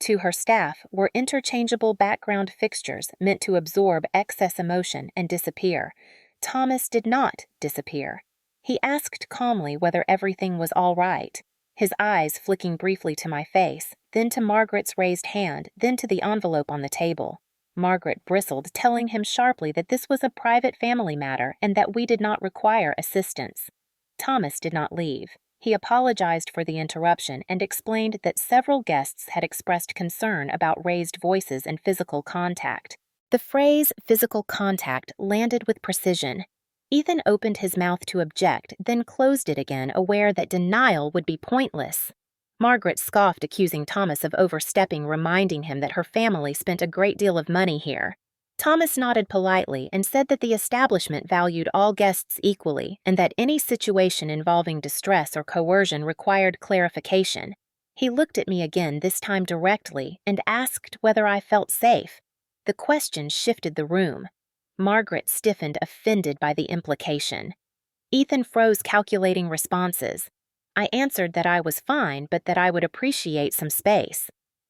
To her staff were interchangeable background fixtures meant to absorb excess emotion and disappear. Thomas did not disappear. He asked calmly whether everything was all right, his eyes flicking briefly to my face, then to Margaret's raised hand, then to the envelope on the table. Margaret bristled, telling him sharply that this was a private family matter and that we did not require assistance. Thomas did not leave. He apologized for the interruption and explained that several guests had expressed concern about raised voices and physical contact. The phrase physical contact landed with precision. Ethan opened his mouth to object, then closed it again, aware that denial would be pointless. Margaret scoffed, accusing Thomas of overstepping, reminding him that her family spent a great deal of money here. Thomas nodded politely and said that the establishment valued all guests equally and that any situation involving distress or coercion required clarification. He looked at me again, this time directly, and asked whether I felt safe. The question shifted the room. Margaret stiffened, offended by the implication. Ethan froze, calculating responses. I answered that I was fine, but that I would appreciate some space.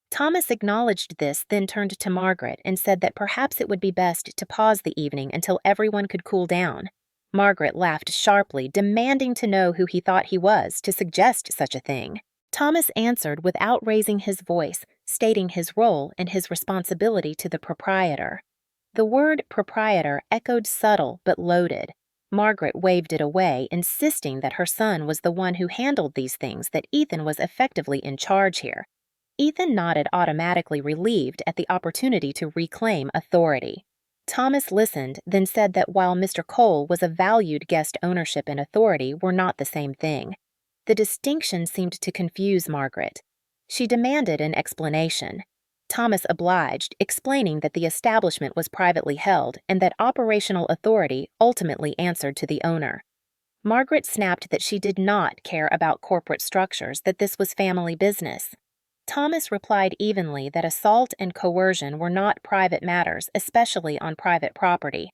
Thomas acknowledged this, then turned to Margaret and said that perhaps it would be best to pause the evening until everyone could cool down. Margaret laughed sharply, demanding to know who he thought he was to suggest such a thing. Thomas answered without raising his voice, stating his role and his responsibility to the proprietor. The word proprietor echoed subtle but loaded. Margaret waved it away, insisting that her son was the one who handled these things, that Ethan was effectively in charge here. Ethan nodded, automatically relieved at the opportunity to reclaim authority. Thomas listened, then said that while Mr. Cole was a valued guest, ownership and authority were not the same thing. The distinction seemed to confuse Margaret. She demanded an explanation. Thomas obliged, explaining that the establishment was privately held and that operational authority ultimately answered to the owner. Margaret snapped that she did not care about corporate structures, that this was family business. Thomas replied evenly that assault and coercion were not private matters, especially on private property.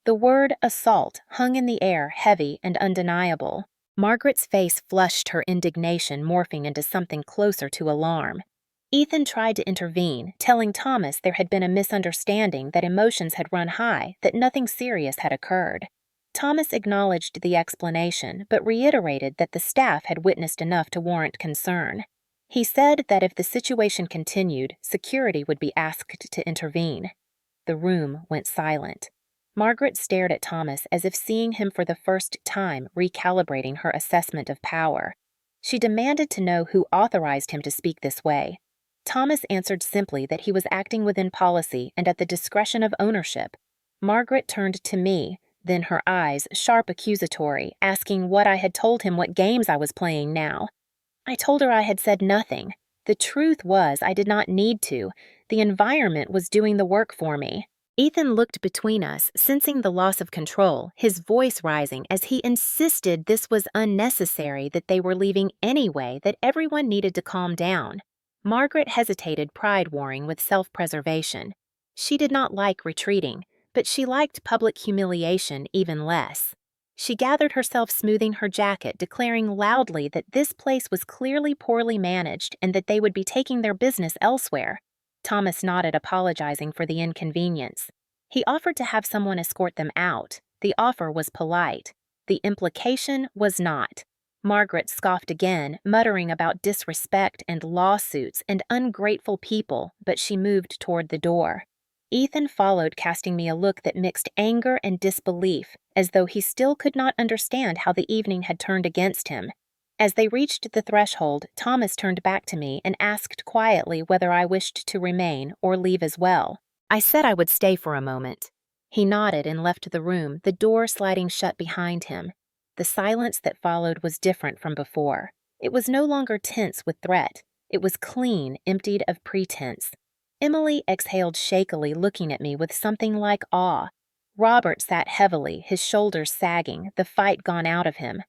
The word assault hung in the air, heavy and undeniable. Margaret's face flushed, her indignation morphing into something closer to alarm. Ethan tried to intervene, telling Thomas there had been a misunderstanding, that emotions had run high, that nothing serious had occurred. Thomas acknowledged the explanation, but reiterated that the staff had witnessed enough to warrant concern. He said that if the situation continued, security would be asked to intervene. The room went silent. Margaret stared at Thomas as if seeing him for the first time, recalibrating her assessment of power. She demanded to know who authorized him to speak this way. Thomas answered simply that he was acting within policy and at the discretion of ownership. Margaret turned to me, then her eyes, sharp, accusatory, asking what I had told him, what games I was playing now. I told her I had said nothing. The truth was I did not need to. The environment was doing the work for me. Ethan looked between us, sensing the loss of control, his voice rising as he insisted this was unnecessary, that they were leaving anyway, that everyone needed to calm down. Margaret hesitated, pride warring with self-preservation. She did not like retreating, but she liked public humiliation even less. She gathered herself, smoothing her jacket, declaring loudly that this place was clearly poorly managed and that they would be taking their business elsewhere. Thomas nodded, apologizing for the inconvenience. He offered to have someone escort them out. The offer was polite. The implication was not. Margaret scoffed again, muttering about disrespect and lawsuits and ungrateful people, but she moved toward the door. Ethan followed, casting me a look that mixed anger and disbelief, as though he still could not understand how the evening had turned against him. As they reached the threshold, Thomas turned back to me and asked quietly whether I wished to remain or leave as well. I said I would stay for a moment. He nodded and left the room, the door sliding shut behind him. The silence that followed was different from before. It was no longer tense with threat. It was clean, emptied of pretense. Emily exhaled shakily, looking at me with something like awe. Robert sat heavily, his shoulders sagging, the fight gone out of him.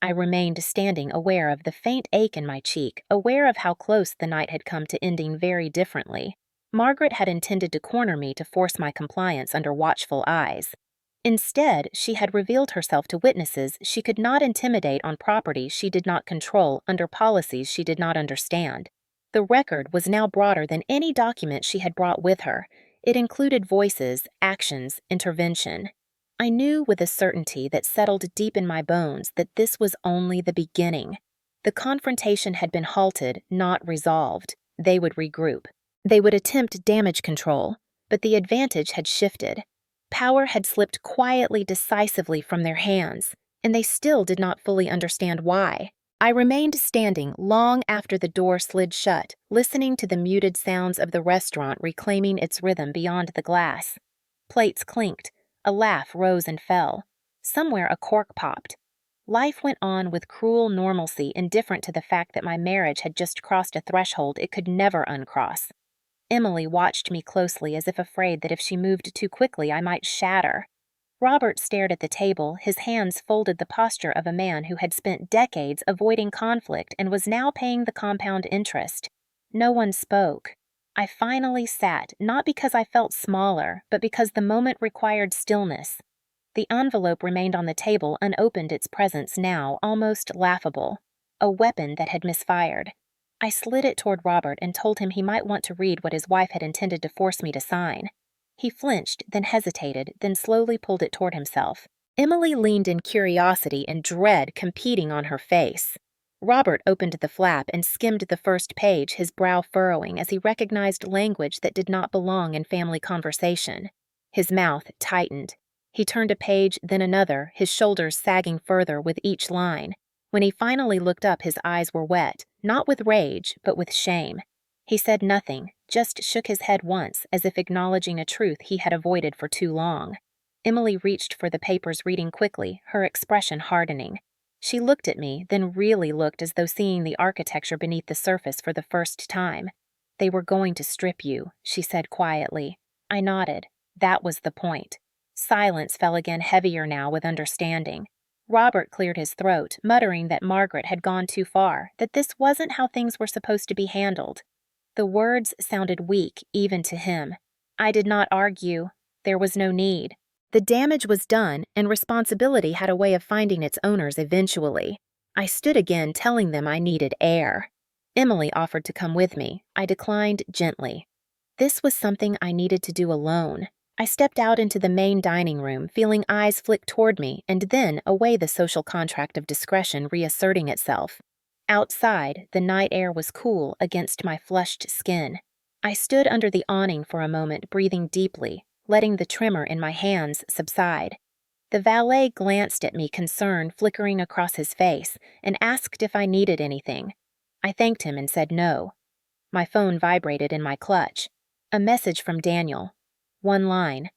I remained standing, aware of the faint ache in my cheek, aware of how close the night had come to ending very differently. Margaret had intended to corner me to force my compliance under watchful eyes. Instead, she had revealed herself to witnesses she could not intimidate on property she did not control, under policies she did not understand. The record was now broader than any document she had brought with her. It included voices, actions, intervention. I knew with a certainty that settled deep in my bones that this was only the beginning. The confrontation had been halted, not resolved. They would regroup. They would attempt damage control, but the advantage had shifted. Power had slipped quietly, decisively from their hands, and they still did not fully understand why. I remained standing long after the door slid shut, listening to the muted sounds of the restaurant reclaiming its rhythm beyond the glass. Plates clinked. A laugh rose and fell. Somewhere a cork popped. Life went on with cruel normalcy, indifferent to the fact that my marriage had just crossed a threshold it could never uncross. Emily watched me closely, as if afraid that if she moved too quickly I might shatter. Robert stared at the table, his hands folded, the posture of a man who had spent decades avoiding conflict and was now paying the compound interest. No one spoke. I finally sat, not because I felt smaller, but because the moment required stillness. The envelope remained on the table unopened, its presence now almost laughable. A weapon that had misfired. I slid it toward Robert and told him he might want to read what his wife had intended to force me to sign. He flinched, then hesitated, then slowly pulled it toward himself. Emily leaned in, curiosity and dread competing on her face. Robert opened the flap and skimmed the first page, his brow furrowing as he recognized language that did not belong in family conversation. His mouth tightened. He turned a page, then another, his shoulders sagging further with each line. When he finally looked up, his eyes were wet, not with rage, but with shame. He said nothing, just shook his head once, as if acknowledging a truth he had avoided for too long. Emily reached for the papers, reading quickly, her expression hardening. She looked at me, then really looked as though seeing the architecture beneath the surface for the first time. "They were going to strip you," she said quietly. I nodded. That was the point. Silence fell again, heavier now with understanding. Robert cleared his throat, muttering that Margaret had gone too far, that this wasn't how things were supposed to be handled. The words sounded weak, even to him. I did not argue. There was no need. The damage was done, and responsibility had a way of finding its owners eventually. I stood again, telling them I needed air. Emily offered to come with me. I declined gently. This was something I needed to do alone. I stepped out into the main dining room, feeling eyes flick toward me, and then away, the social contract of discretion reasserting itself. Outside, the night air was cool against my flushed skin. I stood under the awning for a moment, breathing deeply, letting the tremor in my hands subside. The valet glanced at me, concern flickering across his face, and asked if I needed anything. I thanked him and said no. My phone vibrated in my clutch. A message from Daniel. One line.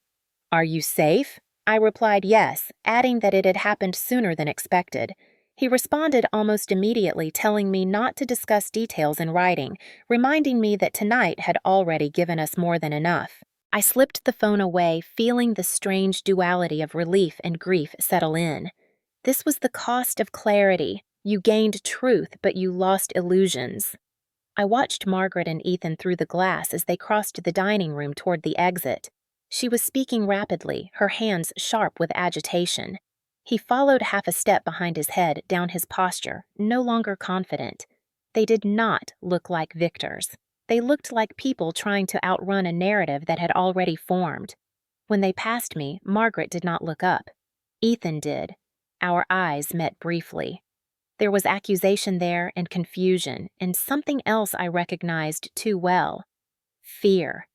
"Are you safe?" I replied yes, adding that it had happened sooner than expected. He responded almost immediately, telling me not to discuss details in writing, reminding me that tonight had already given us more than enough. I slipped the phone away, feeling the strange duality of relief and grief settle in. This was the cost of clarity. You gained truth, but you lost illusions. I watched Margaret and Ethan through the glass as they crossed the dining room toward the exit. She was speaking rapidly, her hands sharp with agitation. He followed half a step behind his head, down his posture, no longer confident. They did not look like victors. They looked like people trying to outrun a narrative that had already formed. When they passed me, Margaret did not look up. Ethan did. Our eyes met briefly. There was accusation there, and confusion, and something else I recognized too well. Fear.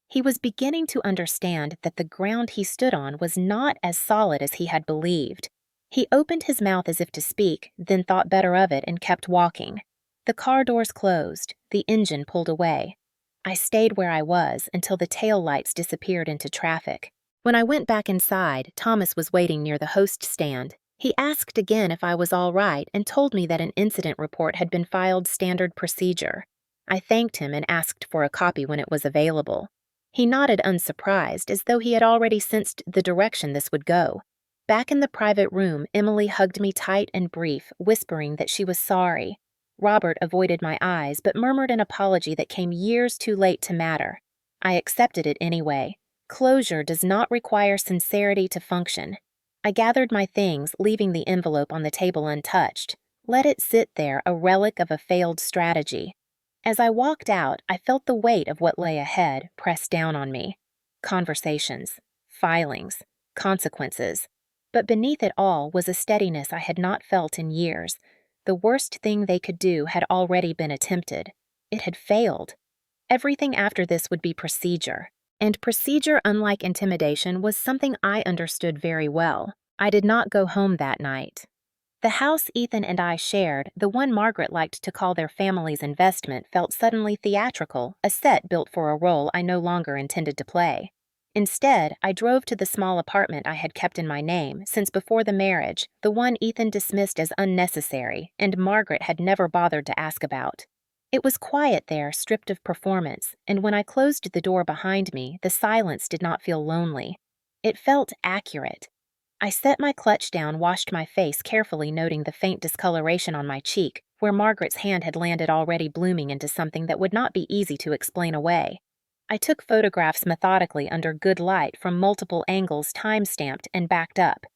He was beginning to understand that the ground he stood on was not as solid as he had believed. He opened his mouth as if to speak, then thought better of it and kept walking. The car doors closed, the engine pulled away. I stayed where I was until the tail lights disappeared into traffic. When I went back inside, Thomas was waiting near the host stand. He asked again if I was all right and told me that an incident report had been filed standard procedure. I thanked him and asked for a copy when it was available. He nodded unsurprised, as though he had already sensed the direction this would go. Back in the private room, Emily hugged me tight and brief, whispering that she was sorry. Robert avoided my eyes, but murmured an apology that came years too late to matter. I accepted it anyway. Closure does not require sincerity to function. I gathered my things, leaving the envelope on the table untouched. Let it sit there, a relic of a failed strategy. As I walked out, I felt the weight of what lay ahead press down on me. Conversations, filings, consequences. But beneath it all was a steadiness I had not felt in years. The worst thing they could do had already been attempted. It had failed. Everything after this would be procedure. And procedure, unlike intimidation, was something I understood very well. I did not go home that night. The house Ethan and I shared, the one Margaret liked to call their family's investment, felt suddenly theatrical, a set built for a role I no longer intended to play. Instead, I drove to the small apartment I had kept in my name since before the marriage, the one Ethan dismissed as unnecessary and Margaret had never bothered to ask about. It was quiet there, stripped of performance, and when I closed the door behind me, the silence did not feel lonely. It felt accurate. I set my clutch down, washed my face, carefully noting the faint discoloration on my cheek, where Margaret's hand had landed already blooming into something that would not be easy to explain away. I took photographs methodically under good light from multiple angles, time-stamped and backed up.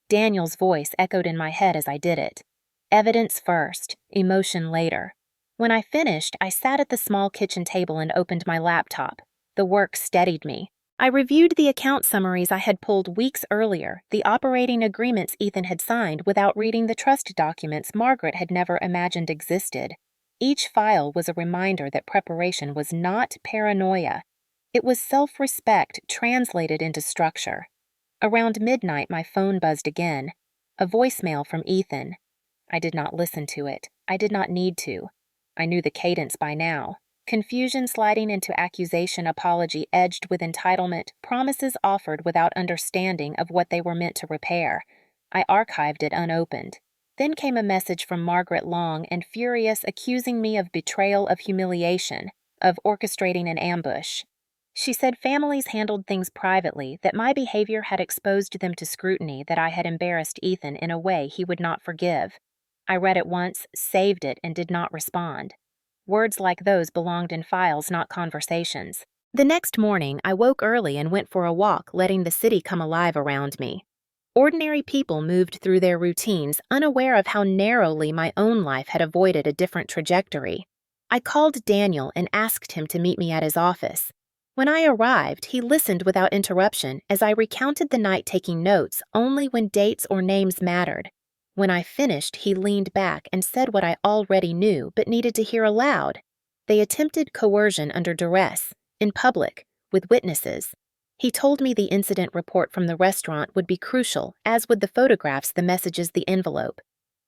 Daniel's voice echoed in my head as I did it. Evidence first, emotion later. When I finished, I sat at the small kitchen table and opened my laptop. The work steadied me. I reviewed the account summaries I had pulled weeks earlier, the operating agreements Ethan had signed without reading the trust documents Margaret had never imagined existed. Each file was a reminder that preparation was not paranoia. It was self-respect translated into structure. Around midnight, my phone buzzed again. A voicemail from Ethan. I did not listen to it. I did not need to. I knew the cadence by now. Confusion sliding into accusation, apology edged with entitlement, promises offered without understanding of what they were meant to repair. I archived it unopened. Then came a message from Margaret, long and furious, accusing me of betrayal, of humiliation, of orchestrating an ambush. She said families handled things privately, that my behavior had exposed them to scrutiny, that I had embarrassed Ethan in a way he would not forgive. I read it once, saved it, and did not respond. Words like those belonged in files, not conversations. The next morning, I woke early and went for a walk, letting the city come alive around me. Ordinary people moved through their routines, unaware of how narrowly my own life had avoided a different trajectory. I called Daniel and asked him to meet me at his office. When I arrived, he listened without interruption as I recounted the night, taking notes only when dates or names mattered. When I finished, he leaned back and said what I already knew but needed to hear aloud. They attempted coercion under duress, in public, with witnesses. He told me the incident report from the restaurant would be crucial, as would the photographs, the messages, the envelope.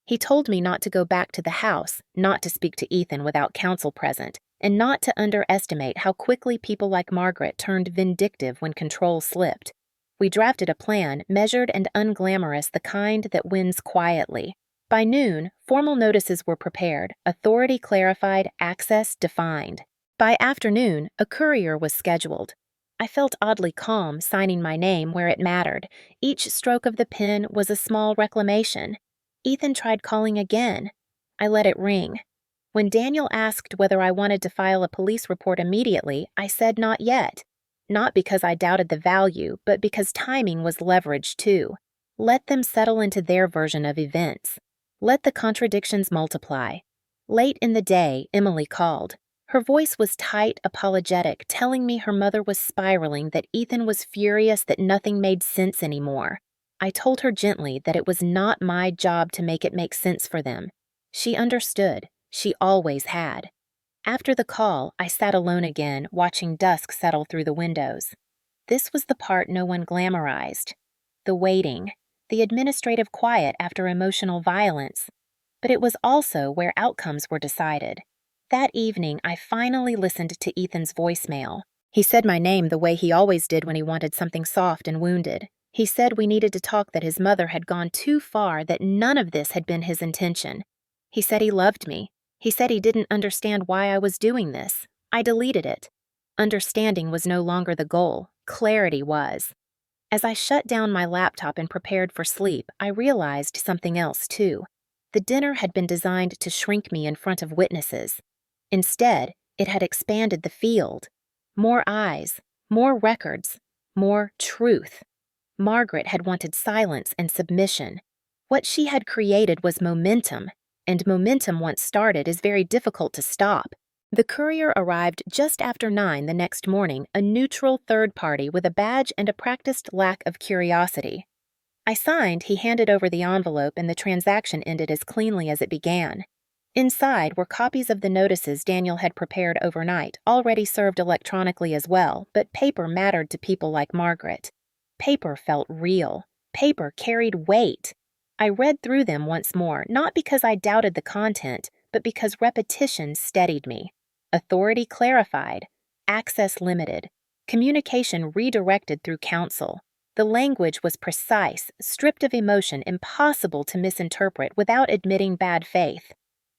He told me not to go back to the house, not to speak to Ethan without counsel present, and not to underestimate how quickly people like Margaret turned vindictive when control slipped. We drafted a plan, measured and unglamorous, the kind that wins quietly. By noon, formal notices were prepared, authority clarified, access defined. By afternoon, a courier was scheduled. I felt oddly calm, signing my name where it mattered. Each stroke of the pen was a small reclamation. Ethan tried calling again. I let it ring. When Daniel asked whether I wanted to file a police report immediately, I said not yet. Not because I doubted the value, but because timing was leverage too. Let them settle into their version of events. Let the contradictions multiply. Late in the day, Emily called. Her voice was tight, apologetic, telling me her mother was spiraling, that Ethan was furious, that nothing made sense anymore. I told her gently that it was not my job to make it make sense for them. She understood. She always had. After the call, I sat alone again, watching dusk settle through the windows. This was the part no one glamorized. The waiting, the administrative quiet after emotional violence. But it was also where outcomes were decided. That evening, I finally listened to Ethan's voicemail. He said my name the way he always did when he wanted something soft and wounded. He said we needed to talk, that his mother had gone too far, that none of this had been his intention. He said he loved me. He said he didn't understand why I was doing this. I deleted it. Understanding was no longer the goal. Clarity was. As I shut down my laptop and prepared for sleep, I realized something else, too. The dinner had been designed to shrink me in front of witnesses. Instead, it had expanded the field. More eyes, more records, more truth. Margaret had wanted silence and submission. What she had created was momentum. And momentum, once started, is very difficult to stop. The courier arrived just after 9 the next morning, a neutral third party with a badge and a practiced lack of curiosity. I signed, he handed over the envelope, and the transaction ended as cleanly as it began. Inside were copies of the notices Daniel had prepared overnight, already served electronically as well, but paper mattered to people like Margaret. Paper felt real. Paper carried weight. I read through them once more, not because I doubted the content, but because repetition steadied me. Authority clarified, access limited, communication redirected through counsel. The language was precise, stripped of emotion, impossible to misinterpret without admitting bad faith.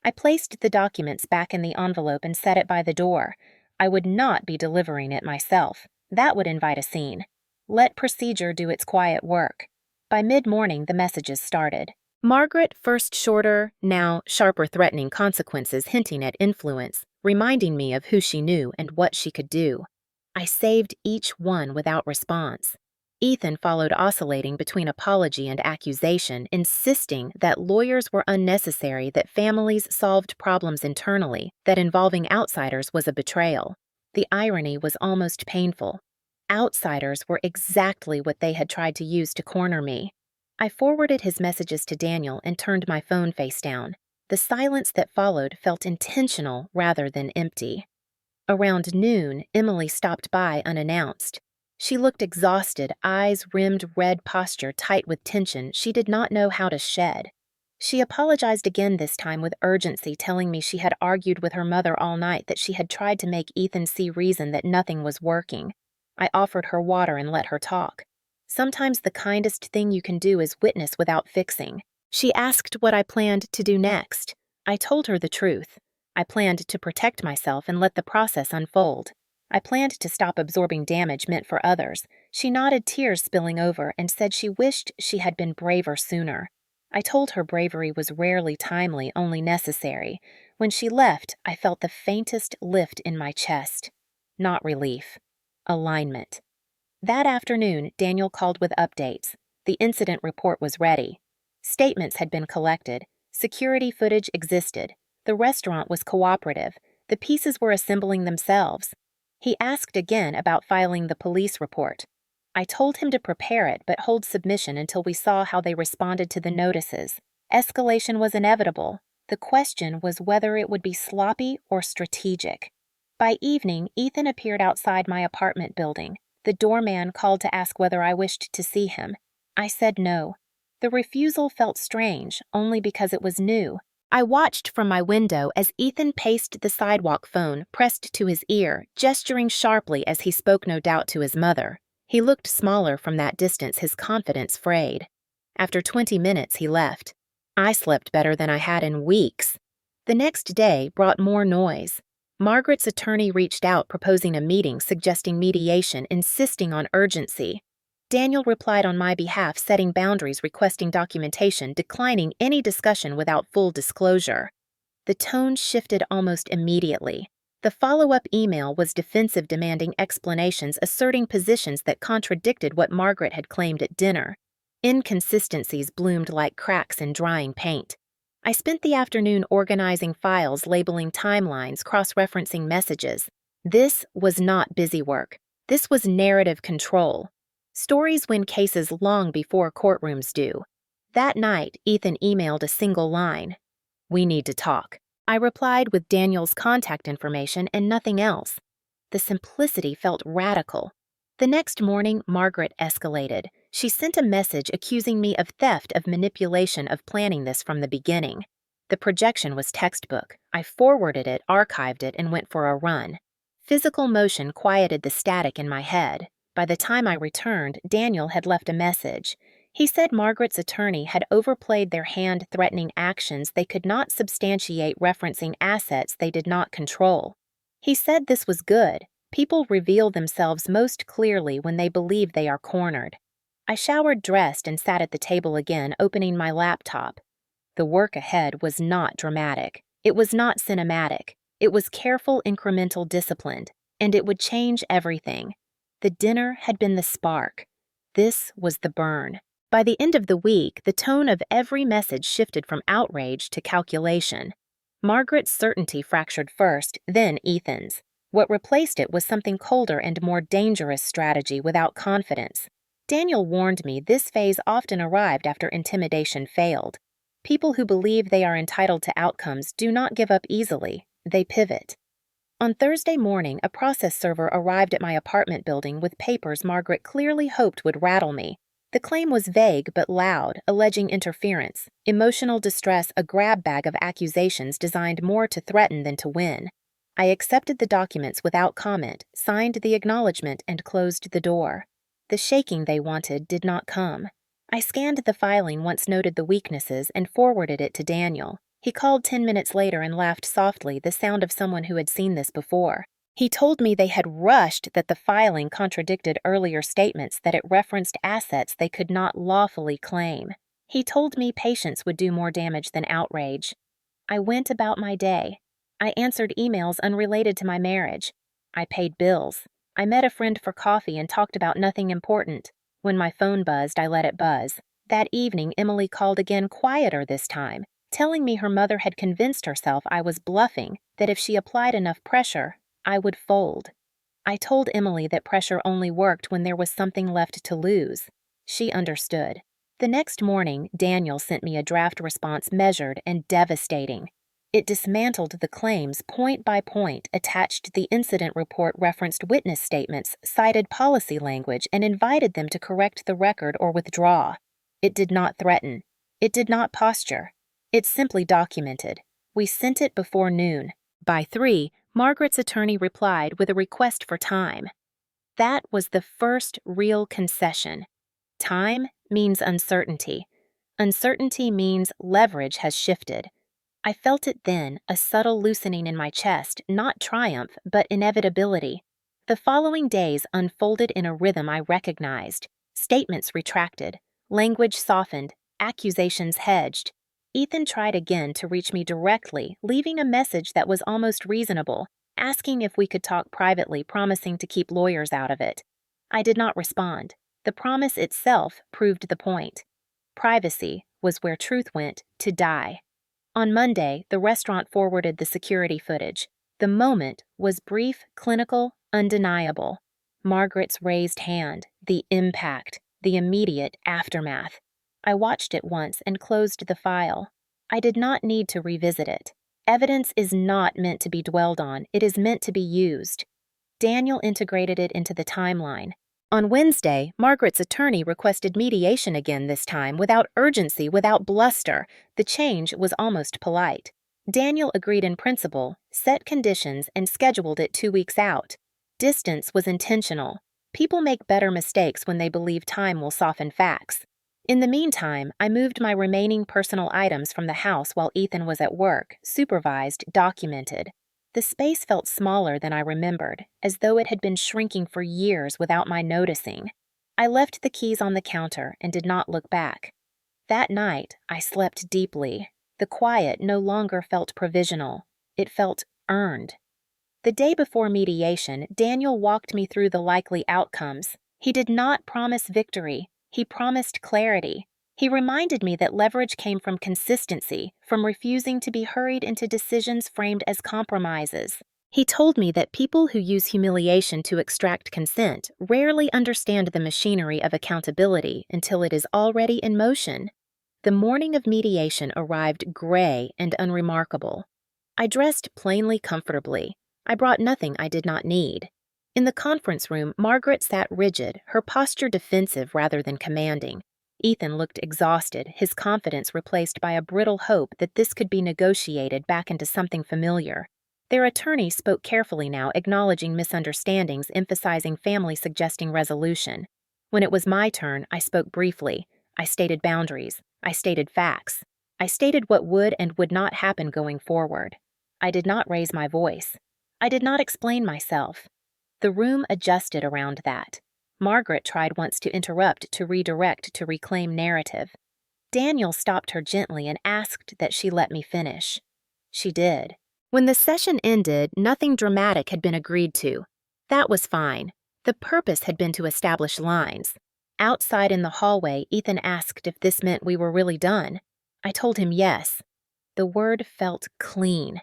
I placed the documents back in the envelope and set it by the door. I would not be delivering it myself. That would invite a scene. Let procedure do its quiet work. By mid-morning, the messages started. Margaret, first shorter, now sharper threatening consequences hinting at influence, reminding me of who she knew and what she could do. I saved each one without response. Ethan followed, oscillating between apology and accusation, insisting that lawyers were unnecessary, that families solved problems internally, that involving outsiders was a betrayal. The irony was almost painful. Outsiders were exactly what they had tried to use to corner me. I forwarded his messages to Daniel and turned my phone face down. The silence that followed felt intentional rather than empty. Around noon, Emily stopped by unannounced. She looked exhausted, eyes rimmed red, posture tight with tension she did not know how to shed. She apologized again, this time with urgency, telling me she had argued with her mother all night, that she had tried to make Ethan see reason, that nothing was working. I offered her water and let her talk. Sometimes the kindest thing you can do is witness without fixing. She asked what I planned to do next. I told her the truth. I planned to protect myself and let the process unfold. I planned to stop absorbing damage meant for others. She nodded, tears spilling over, and said she wished she had been braver sooner. I told her bravery was rarely timely, only necessary. When she left, I felt the faintest lift in my chest. Not relief. Alignment. That afternoon, Daniel called with updates. The incident report was ready. Statements had been collected. Security footage existed. The restaurant was cooperative. The pieces were assembling themselves. He asked again about filing the police report. I told him to prepare it but hold submission until we saw how they responded to the notices. Escalation was inevitable. The question was whether it would be sloppy or strategic. By evening, Ethan appeared outside my apartment building. The doorman called to ask whether I wished to see him. I said no. The refusal felt strange, only because it was new. I watched from my window as Ethan paced the sidewalk, phone pressed to his ear, gesturing sharply as he spoke, no doubt to his mother. He looked smaller from that distance, his confidence frayed. After 20 minutes, he left. I slept better than I had in weeks. The next day brought more noise. Margaret's attorney reached out, proposing a meeting, suggesting mediation, insisting on urgency. Daniel replied on my behalf, setting boundaries, requesting documentation, declining any discussion without full disclosure. The tone shifted almost immediately. The follow-up email was defensive, demanding explanations, asserting positions that contradicted what Margaret had claimed at dinner. Inconsistencies bloomed like cracks in drying paint. I spent the afternoon organizing files, labeling timelines, cross-referencing messages. This was not busy work. This was narrative control. Stories win cases long before courtrooms do. That night, Ethan emailed a single line. "We need to talk." I replied with Daniel's contact information and nothing else. The simplicity felt radical. The next morning, Margaret escalated. She sent a message accusing me of theft, of manipulation, of planning this from the beginning. The projection was textbook. I forwarded it, archived it, and went for a run. Physical motion quieted the static in my head. By the time I returned, Daniel had left a message. He said Margaret's attorney had overplayed their hand, threatening actions they could not substantiate, referencing assets they did not control. He said this was good. People reveal themselves most clearly when they believe they are cornered. I showered, dressed, and sat at the table again, opening my laptop. The work ahead was not dramatic. It was not cinematic. It was careful, incremental, disciplined, and it would change everything. The dinner had been the spark. This was the burn. By the end of the week, the tone of every message shifted from outrage to calculation. Margaret's certainty fractured first, then Ethan's. What replaced it was something colder and more dangerous: strategy without confidence. Daniel warned me this phase often arrived after intimidation failed. People who believe they are entitled to outcomes do not give up easily. They pivot. On Thursday morning, a process server arrived at my apartment building with papers Margaret clearly hoped would rattle me. The claim was vague but loud, alleging interference, emotional distress, a grab bag of accusations designed more to threaten than to win. I accepted the documents without comment, signed the acknowledgement, and closed the door. The shaking they wanted did not come. I scanned the filing, once noted the weaknesses, and forwarded it to Daniel. He called 10 minutes later and laughed softly, the sound of someone who had seen this before. He told me they had rushed, that the filing contradicted earlier statements, that it referenced assets they could not lawfully claim. He told me patience would do more damage than outrage. I went about my day. I answered emails unrelated to my marriage. I paid bills. I met a friend for coffee and talked about nothing important. When my phone buzzed, I let it buzz. That evening, Emily called again, quieter this time, telling me her mother had convinced herself I was bluffing, that if she applied enough pressure, I would fold. I told Emily that pressure only worked when there was something left to lose. She understood. The next morning, Daniel sent me a draft response measured and devastating. It dismantled the claims point by point, attached the incident report, referenced witness statements, cited policy language, and invited them to correct the record or withdraw. It did not threaten. It did not posture. It simply documented. We sent it before noon. By 3, Margaret's attorney replied with a request for time. That was the first real concession. Time means uncertainty. Uncertainty means leverage has shifted. I felt it then, a subtle loosening in my chest, not triumph, but inevitability. The following days unfolded in a rhythm I recognized. Statements retracted, language softened, accusations hedged. Ethan tried again to reach me directly, leaving a message that was almost reasonable, asking if we could talk privately, promising to keep lawyers out of it. I did not respond. The promise itself proved the point. Privacy was where truth went to die. On Monday, the restaurant forwarded the security footage. The moment was brief, clinical, undeniable. Margaret's raised hand, the impact, the immediate aftermath. I watched it once and closed the file. I did not need to revisit it. Evidence is not meant to be dwelled on, it is meant to be used. Daniel integrated it into the timeline. On Wednesday, Margaret's attorney requested mediation again, this time without urgency, without bluster. The change was almost polite. Daniel agreed in principle, set conditions, and scheduled it 2 weeks out. Distance was intentional. People make better mistakes when they believe time will soften facts. In the meantime, I moved my remaining personal items from the house while Ethan was at work, supervised, documented. The space felt smaller than I remembered, as though it had been shrinking for years without my noticing. I left the keys on the counter and did not look back. That night, I slept deeply. The quiet no longer felt provisional. It felt earned. The day before mediation, Daniel walked me through the likely outcomes. He did not promise victory. He promised clarity. He reminded me that leverage came from consistency, from refusing to be hurried into decisions framed as compromises. He told me that people who use humiliation to extract consent rarely understand the machinery of accountability until it is already in motion. The morning of mediation arrived gray and unremarkable. I dressed plainly, comfortably. I brought nothing I did not need. In the conference room, Margaret sat rigid, her posture defensive rather than commanding. Ethan looked exhausted, his confidence replaced by a brittle hope that this could be negotiated back into something familiar. Their attorney spoke carefully now, acknowledging misunderstandings, emphasizing family, suggesting resolution. When it was my turn, I spoke briefly. I stated boundaries. I stated facts. I stated what would and would not happen going forward. I did not raise my voice. I did not explain myself. The room adjusted around that. Margaret tried once to interrupt, to redirect, to reclaim narrative. Daniel stopped her gently and asked that she let me finish. She did. When the session ended, nothing dramatic had been agreed to. That was fine. The purpose had been to establish lines. Outside in the hallway, Ethan asked if this meant we were really done. I told him yes. The word felt clean.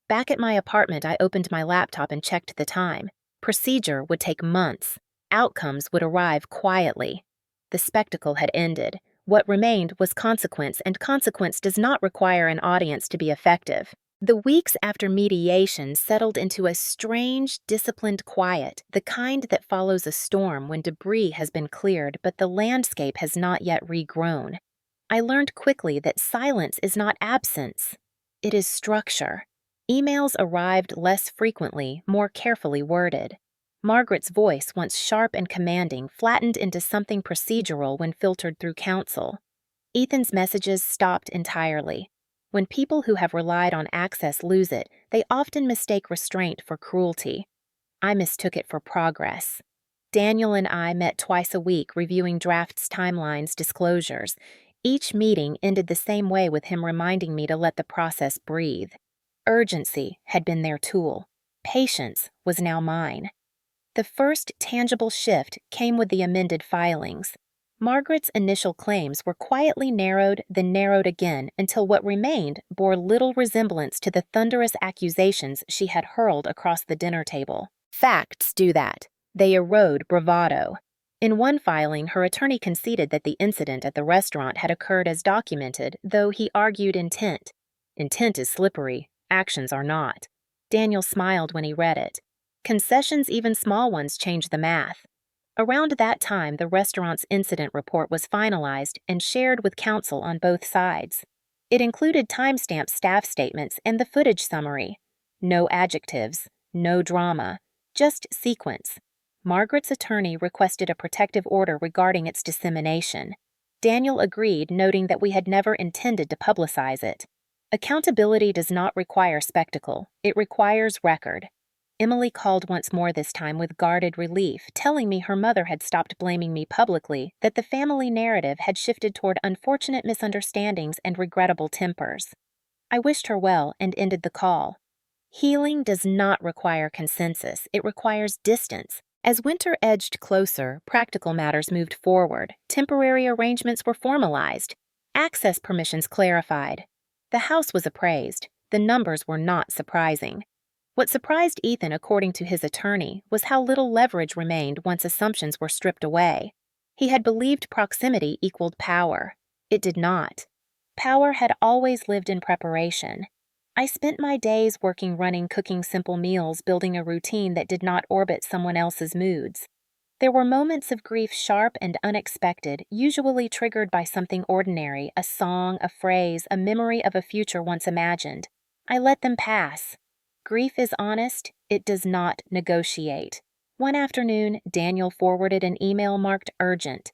Back at my apartment, I opened my laptop and checked the time. Procedure would take months. Outcomes would arrive quietly. The spectacle had ended. What remained was consequence, and consequence does not require an audience to be effective. The weeks after mediation settled into a strange, disciplined quiet, the kind that follows a storm when debris has been cleared but the landscape has not yet regrown. I learned quickly that silence is not absence. It is structure. Emails arrived less frequently, more carefully worded. Margaret's voice, once sharp and commanding, flattened into something procedural when filtered through counsel. Ethan's messages stopped entirely. When people who have relied on access lose it, they often mistake restraint for cruelty. I mistook it for progress. Daniel and I met twice a week, reviewing drafts, timelines, disclosures. Each meeting ended the same way, with him reminding me to let the process breathe. Urgency had been their tool. Patience was now mine. The first tangible shift came with the amended filings. Margaret's initial claims were quietly narrowed, then narrowed again, until what remained bore little resemblance to the thunderous accusations she had hurled across the dinner table. Facts do that. They erode bravado. In one filing, her attorney conceded that the incident at the restaurant had occurred as documented, though he argued intent. Intent is slippery. Actions are not. Daniel smiled when he read it. Concessions, even small ones, change the math. Around that time, the restaurant's incident report was finalized and shared with counsel on both sides. It included timestamped staff statements and the footage summary. No adjectives, no drama, just sequence. Margaret's attorney requested a protective order regarding its dissemination. Daniel agreed, noting that we had never intended to publicize it. Accountability does not require spectacle, it requires record. Emily called once more, this time with guarded relief, telling me her mother had stopped blaming me publicly, that the family narrative had shifted toward unfortunate misunderstandings and regrettable tempers. I wished her well and ended the call. Healing does not require consensus, it requires distance. As winter edged closer, practical matters moved forward, temporary arrangements were formalized, access permissions clarified. The house was appraised. The numbers were not surprising. What surprised Ethan, according to his attorney, was how little leverage remained once assumptions were stripped away. He had believed proximity equaled power. It did not. Power had always lived in preparation. I spent my days working, running, cooking simple meals, building a routine that did not orbit someone else's moods. There were moments of grief, sharp and unexpected, usually triggered by something ordinary, a song, a phrase, a memory of a future once imagined. I let them pass. Grief is honest, it does not negotiate. One afternoon, Daniel forwarded an email marked urgent.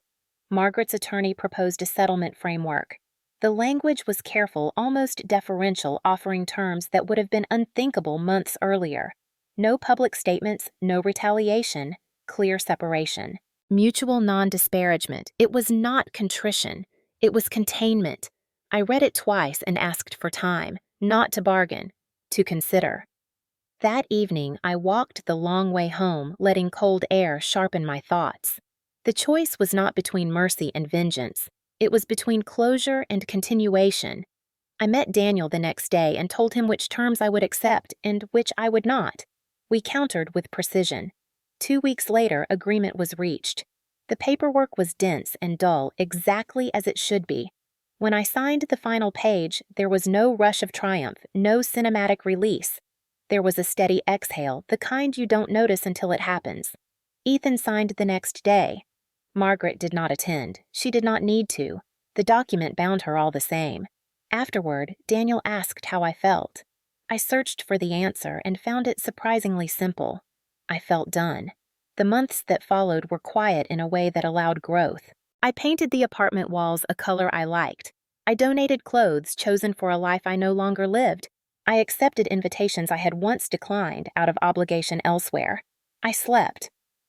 Margaret's attorney proposed a settlement framework. The language was careful, almost deferential, offering terms that would have been unthinkable months earlier. No public statements, no retaliation, clear separation. Mutual non-disparagement. It was not contrition. It was containment. I read it twice and asked for time, not to bargain, to consider. That evening, I walked the long way home, letting cold air sharpen my thoughts. The choice was not between mercy and vengeance. It was between closure and continuation. I met Daniel the next day and told him which terms I would accept and which I would not. We countered with precision. 2 weeks later, agreement was reached. The paperwork was dense and dull, exactly as it should be. When I signed the final page, there was no rush of triumph, no cinematic release. There was a steady exhale, the kind you don't notice until it happens. Ethan signed the next day. Margaret did not attend. She did not need to. The document bound her all the same. Afterward, Daniel asked how I felt. I searched for the answer and found it surprisingly simple. I felt done. The months that followed were quiet in a way that allowed growth. I painted the apartment walls a color I liked. I donated clothes chosen for a life I no longer lived. I accepted invitations I had once declined out of obligation elsewhere. I slept.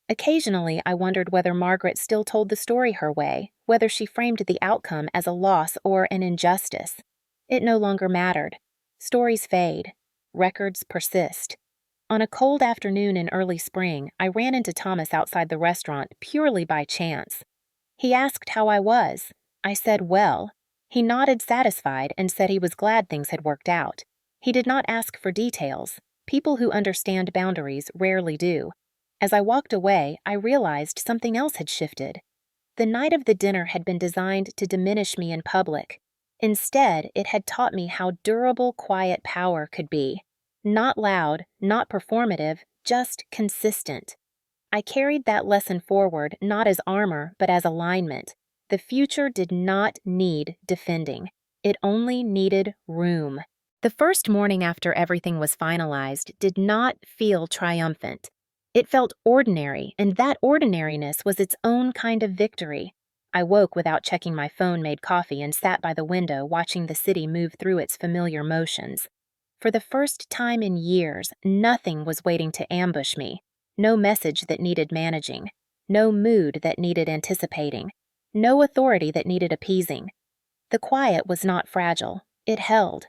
Occasionally, I wondered whether Margaret still told the story her way, whether she framed the outcome as a loss or an injustice. It no longer mattered. Stories fade. Records persist. On a cold afternoon in early spring, I ran into Thomas outside the restaurant purely by chance. He asked how I was. I said well. He nodded satisfied and said he was glad things had worked out. He did not ask for details. People who understand boundaries rarely do. As I walked away, I realized something else had shifted. The night of the dinner had been designed to diminish me in public. Instead, it had taught me how durable quiet power could be. Not loud, not performative, just consistent. I carried that lesson forward not as armor, but as alignment. The future did not need defending. It only needed room. The first morning after everything was finalized did not feel triumphant. It felt ordinary, and that ordinariness was its own kind of victory. I woke without checking my phone, made coffee, and sat by the window watching the city move through its familiar motions. For the first time in years, nothing was waiting to ambush me. No message that needed managing. No mood that needed anticipating. No authority that needed appeasing. The quiet was not fragile. It held.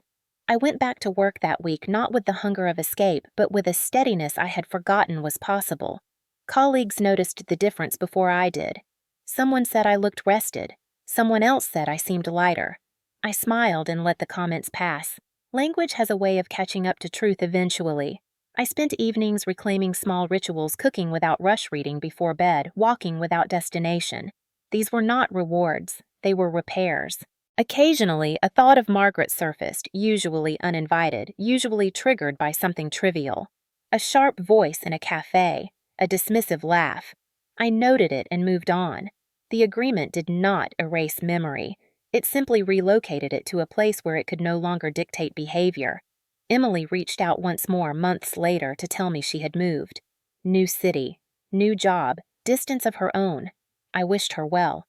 I went back to work that week not with the hunger of escape, but with a steadiness I had forgotten was possible. Colleagues noticed the difference before I did. Someone said I looked rested. Someone else said I seemed lighter. I smiled and let the comments pass. Language has a way of catching up to truth eventually. I spent evenings reclaiming small rituals, cooking without rush reading before bed, walking without destination. These were not rewards. They were repairs. Occasionally, a thought of Margaret surfaced, usually uninvited, usually triggered by something trivial. A sharp voice in a cafe, a dismissive laugh. I noted it and moved on. The agreement did not erase memory. It simply relocated it to a place where it could no longer dictate behavior. Emily reached out once more months later to tell me she had moved. New city, new job, distance of her own. I wished her well.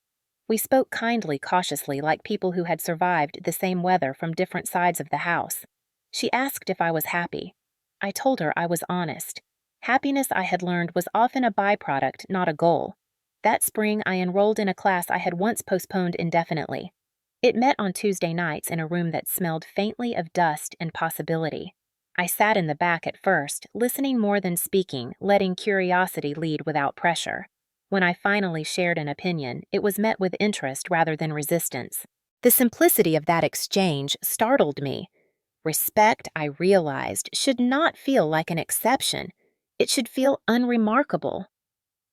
We spoke kindly, cautiously, like people who had survived the same weather from different sides of the house. She asked if I was happy. I told her I was honest. Happiness, I had learned, was often a byproduct, not a goal. That spring, I enrolled in a class I had once postponed indefinitely. It met on Tuesday nights in a room that smelled faintly of dust and possibility. I sat in the back at first, listening more than speaking, letting curiosity lead without pressure. When I finally shared an opinion, it was met with interest rather than resistance. The simplicity of that exchange startled me. Respect, I realized, should not feel like an exception. It should feel unremarkable.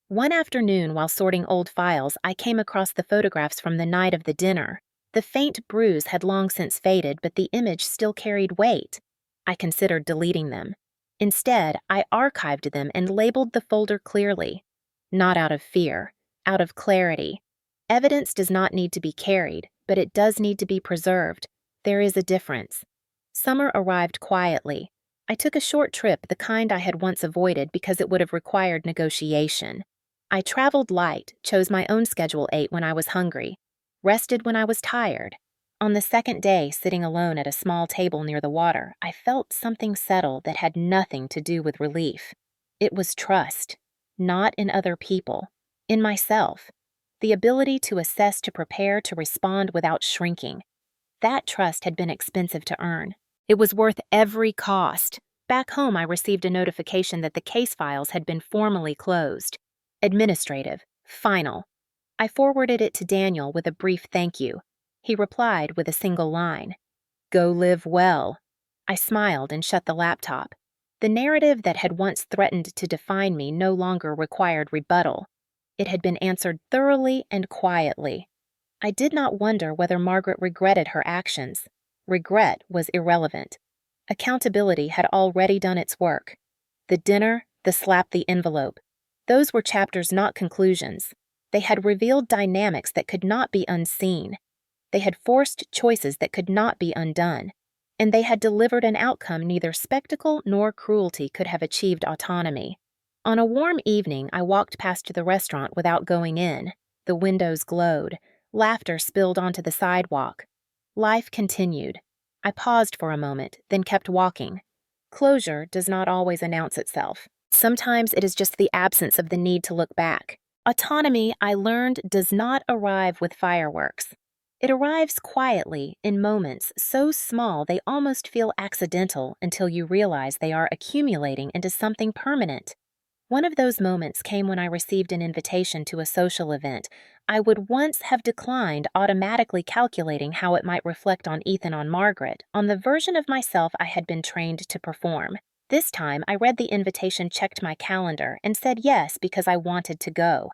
One afternoon, while sorting old files, I came across the photographs from the night of the dinner. The faint bruise had long since faded, but the image still carried weight. I considered deleting them. Instead, I archived them and labeled the folder clearly. Not out of fear, out of clarity. Evidence does not need to be carried, but it does need to be preserved. There is a difference. Summer arrived quietly. I took a short trip, the kind I had once avoided because it would have required negotiation. I traveled light, chose my own schedule, ate when I was hungry, rested when I was tired. On the second day, sitting alone at a small table near the water, I felt something settle that had nothing to do with relief. It was trust. Not in other people, in myself. The ability to assess, to prepare, to respond without shrinking. That trust had been expensive to earn. It was worth every cost. Back home, I received a notification that the case files had been formally closed. Administrative. Final. I forwarded it to Daniel with a brief thank you. He replied with a single line. Go live well. I smiled and shut the laptop. The narrative that had once threatened to define me no longer required rebuttal. It had been answered thoroughly and quietly. I did not wonder whether Margaret regretted her actions. Regret was irrelevant. Accountability had already done its work. The dinner, the slap, the envelope. Those were chapters, not conclusions. They had revealed dynamics that could not be unseen. They had forced choices that could not be undone. And they had delivered an outcome neither spectacle nor cruelty could have achieved autonomy. On a warm evening, I walked past the restaurant without going in. The windows glowed. Laughter spilled onto the sidewalk. Life continued. I paused for a moment, then kept walking. Closure does not always announce itself. Sometimes it is just the absence of the need to look back. Autonomy, I learned, does not arrive with fireworks. It arrives quietly, in moments so small they almost feel accidental until you realize they are accumulating into something permanent. One of those moments came when I received an invitation to a social event I would once have declined, automatically calculating how it might reflect on Ethan, on Margaret, on the version of myself I had been trained to perform. This time, I read the invitation, checked my calendar, and said yes because I wanted to go.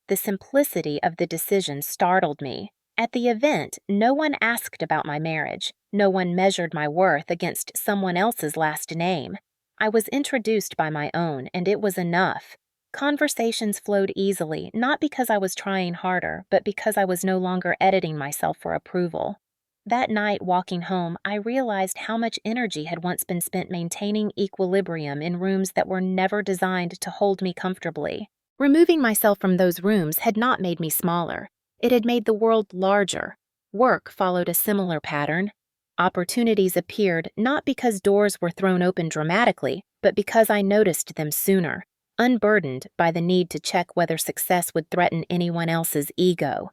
The simplicity of the decision startled me. At the event, no one asked about my marriage. No one measured my worth against someone else's last name. I was introduced by my own, and it was enough. Conversations flowed easily, not because I was trying harder, but because I was no longer editing myself for approval. That night, walking home, I realized how much energy had once been spent maintaining equilibrium in rooms that were never designed to hold me comfortably. Removing myself from those rooms had not made me smaller. It had made the world larger. Work followed a similar pattern. Opportunities appeared not because doors were thrown open dramatically, but because I noticed them sooner, unburdened by the need to check whether success would threaten anyone else's ego.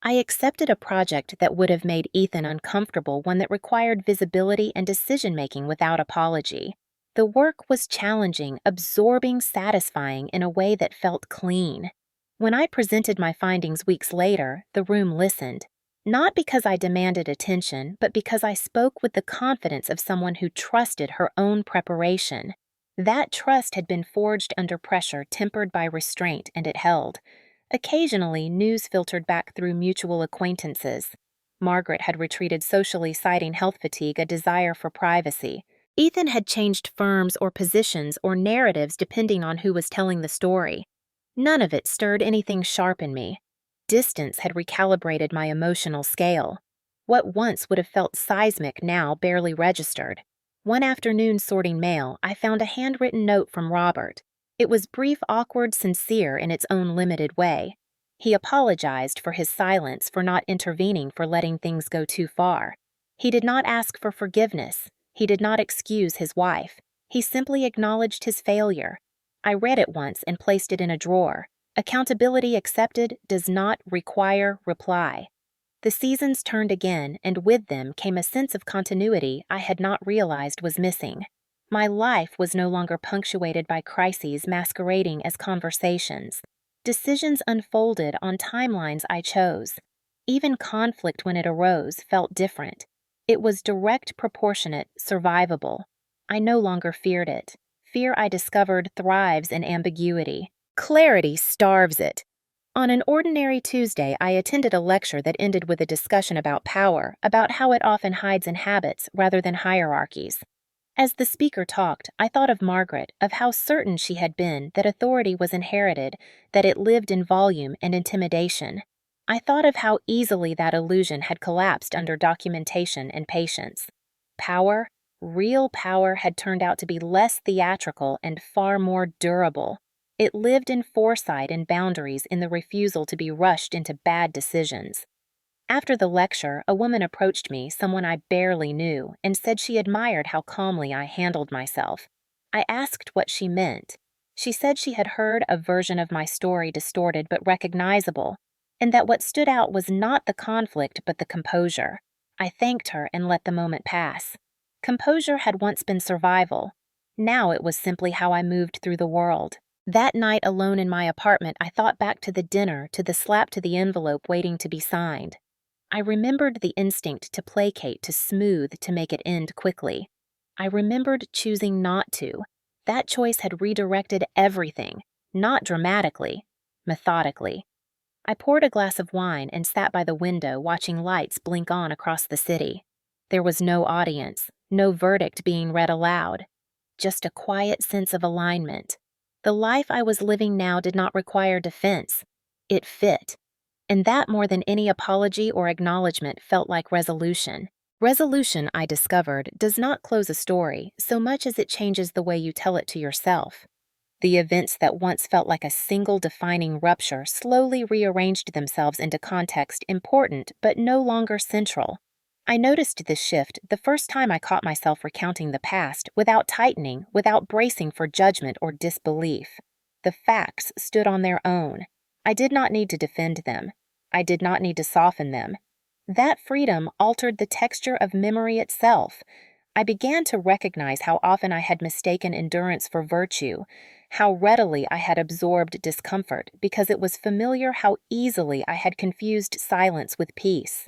I accepted a project that would have made Ethan uncomfortable, one that required visibility and decision-making without apology. The work was challenging, absorbing, satisfying in a way that felt clean. When I presented my findings weeks later, the room listened. Not because I demanded attention, but because I spoke with the confidence of someone who trusted her own preparation. That trust had been forged under pressure, tempered by restraint, and it held. Occasionally, news filtered back through mutual acquaintances. Margaret had retreated socially, citing health fatigue, a desire for privacy. Ethan had changed firms or positions or narratives depending on who was telling the story. None of it stirred anything sharp in me. Distance had recalibrated my emotional scale. What once would have felt seismic now barely registered. One afternoon sorting mail, I found a handwritten note from Robert. It was brief, awkward, sincere in its own limited way. He apologized for his silence, for not intervening, for letting things go too far. He did not ask for forgiveness. He did not excuse his wife. He simply acknowledged his failure. I read it once and placed it in a drawer. Accountability accepted does not require reply. The seasons turned again, and with them came a sense of continuity I had not realized was missing. My life was no longer punctuated by crises masquerading as conversations. Decisions unfolded on timelines I chose. Even conflict, when it arose, felt different. It was direct, proportionate, survivable. I no longer feared it. Fear, I discovered, thrives in ambiguity. Clarity starves it. On an ordinary Tuesday, I attended a lecture that ended with a discussion about power, about how it often hides in habits rather than hierarchies. As the speaker talked, I thought of Margaret, of how certain she had been that authority was inherited, that it lived in volume and intimidation. I thought of how easily that illusion had collapsed under documentation and patience. Power, real power, had turned out to be less theatrical and far more durable. It lived in foresight and boundaries, in the refusal to be rushed into bad decisions. After the lecture, a woman approached me, someone I barely knew, and said she admired how calmly I handled myself. I asked what she meant. She said she had heard a version of my story, distorted but recognizable, and that what stood out was not the conflict but the composure. I thanked her and let the moment pass. Composure had once been survival. Now it was simply how I moved through the world. That night alone in my apartment, I thought back to the dinner, to the slap to the envelope waiting to be signed. I remembered the instinct to placate, to smooth, to make it end quickly. I remembered choosing not to. That choice had redirected everything, not dramatically, methodically. I poured a glass of wine and sat by the window, watching lights blink on across the city. There was no audience, no verdict being read aloud, just a quiet sense of alignment. The life I was living now did not require defense. It fit. And that, more than any apology or acknowledgement, felt like resolution. Resolution, I discovered, does not close a story so much as it changes the way you tell it to yourself. The events that once felt like a single defining rupture slowly rearranged themselves into context, important but no longer central. I noticed this shift the first time I caught myself recounting the past, without tightening, without bracing for judgment or disbelief. The facts stood on their own. I did not need to defend them. I did not need to soften them. That freedom altered the texture of memory itself. I began to recognize how often I had mistaken endurance for virtue, how readily I had absorbed discomfort because it was familiar, how easily I had confused silence with peace.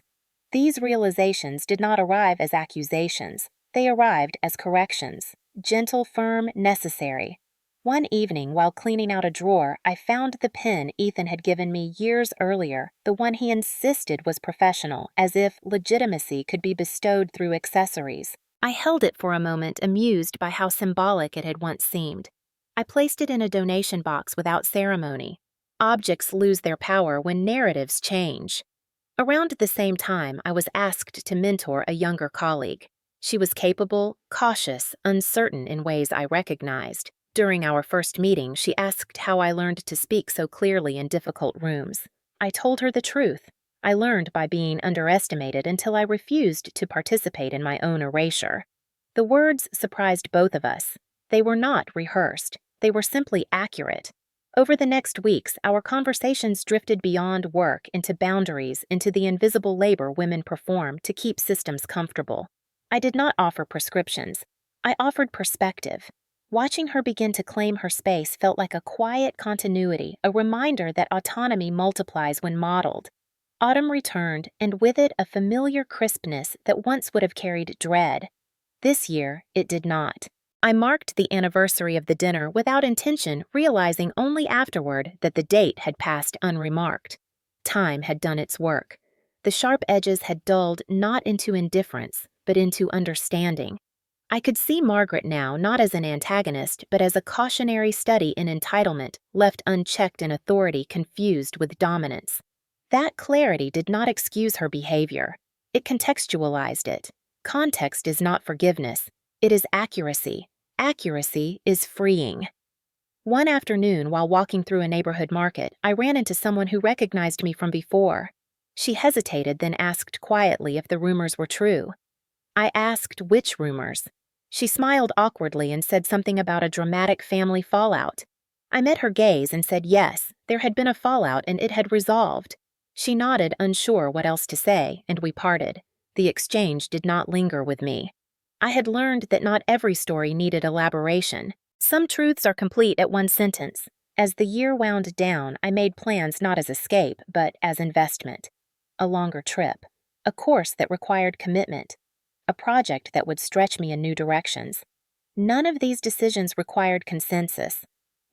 These realizations did not arrive as accusations. They arrived as corrections, gentle, firm, necessary. One evening, while cleaning out a drawer, I found the pen Ethan had given me years earlier, the one he insisted was professional, as if legitimacy could be bestowed through accessories. I held it for a moment, amused by how symbolic it had once seemed. I placed it in a donation box without ceremony. Objects lose their power when narratives change. Around the same time, I was asked to mentor a younger colleague. She was capable, cautious, uncertain in ways I recognized. During our first meeting, she asked how I learned to speak so clearly in difficult rooms. I told her the truth. I learned by being underestimated until I refused to participate in my own erasure. The words surprised both of us. They were not rehearsed. They were simply accurate. Over the next weeks, our conversations drifted beyond work into boundaries, into the invisible labor women perform to keep systems comfortable. I did not offer prescriptions. I offered perspective. Watching her begin to claim her space felt like a quiet continuity, a reminder that autonomy multiplies when modeled. Autumn returned, and with it a familiar crispness that once would have carried dread. This year, it did not. I marked the anniversary of the dinner without intention, realizing only afterward that the date had passed unremarked. Time had done its work. The sharp edges had dulled not into indifference, but into understanding. I could see Margaret now not as an antagonist, but as a cautionary study in entitlement, left unchecked in authority confused with dominance. That clarity did not excuse her behavior. It contextualized it. Context is not forgiveness. It is accuracy. Accuracy is freeing. One afternoon, while walking through a neighborhood market, I ran into someone who recognized me from before. She hesitated, then asked quietly if the rumors were true. I asked which rumors. She smiled awkwardly and said something about a dramatic family fallout. I met her gaze and said yes, there had been a fallout and it had resolved. She nodded, unsure what else to say, and we parted. The exchange did not linger with me. I had learned that not every story needed elaboration. Some truths are complete at one sentence. As the year wound down, I made plans not as escape, but as investment. A longer trip. A course that required commitment. A project that would stretch me in new directions. None of these decisions required consensus.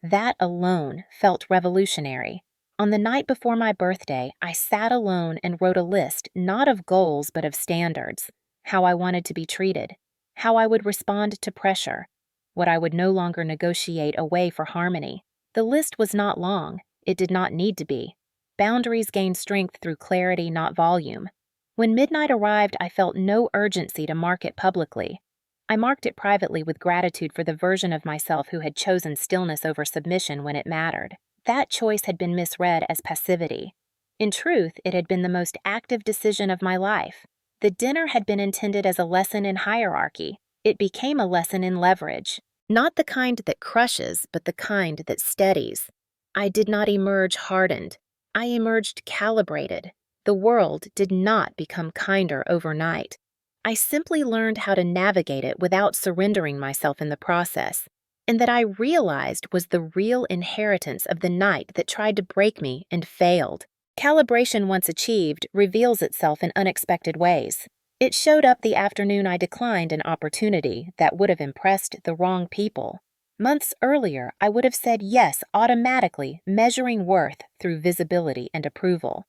That alone felt revolutionary. On the night before my birthday, I sat alone and wrote a list not of goals but of standards. How I wanted to be treated. How I would respond to pressure. What I would no longer negotiate away for harmony. The list was not long. It did not need to be. Boundaries gain strength through clarity, not volume. When midnight arrived, I felt no urgency to mark it publicly. I marked it privately with gratitude for the version of myself who had chosen stillness over submission when it mattered. That choice had been misread as passivity. In truth, it had been the most active decision of my life. The dinner had been intended as a lesson in hierarchy. It became a lesson in leverage. Not the kind that crushes, but the kind that steadies. I did not emerge hardened. I emerged calibrated. The world did not become kinder overnight. I simply learned how to navigate it without surrendering myself in the process, and that I realized was the real inheritance of the night that tried to break me and failed. Calibration once achieved reveals itself in unexpected ways. It showed up the afternoon I declined an opportunity that would have impressed the wrong people. Months earlier, I would have said yes automatically, measuring worth through visibility and approval.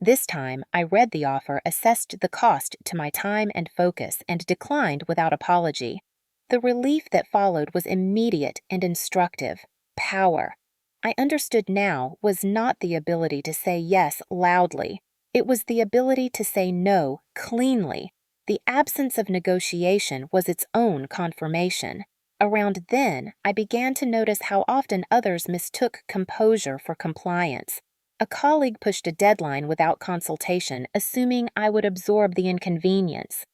This time, I read the offer, assessed the cost to my time and focus, and declined without apology. The relief that followed was immediate and instructive. Power. I understood now was not the ability to say yes loudly. It was the ability to say no cleanly. The absence of negotiation was its own confirmation. Around then, I began to notice how often others mistook composure for compliance. A colleague pushed a deadline without consultation, assuming I would absorb the inconvenience.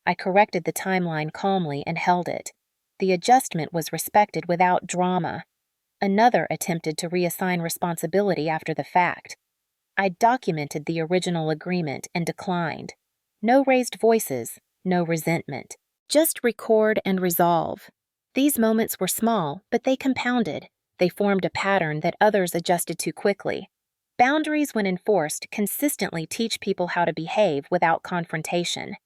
I corrected the timeline calmly and held it. The adjustment was respected without drama. Another attempted to reassign responsibility after the fact. I documented the original agreement and declined. No raised voices, no resentment. Just record and resolve. These moments were small, but they compounded. They formed a pattern that others adjusted to quickly. Boundaries, when enforced, consistently teach people how to behave without confrontation.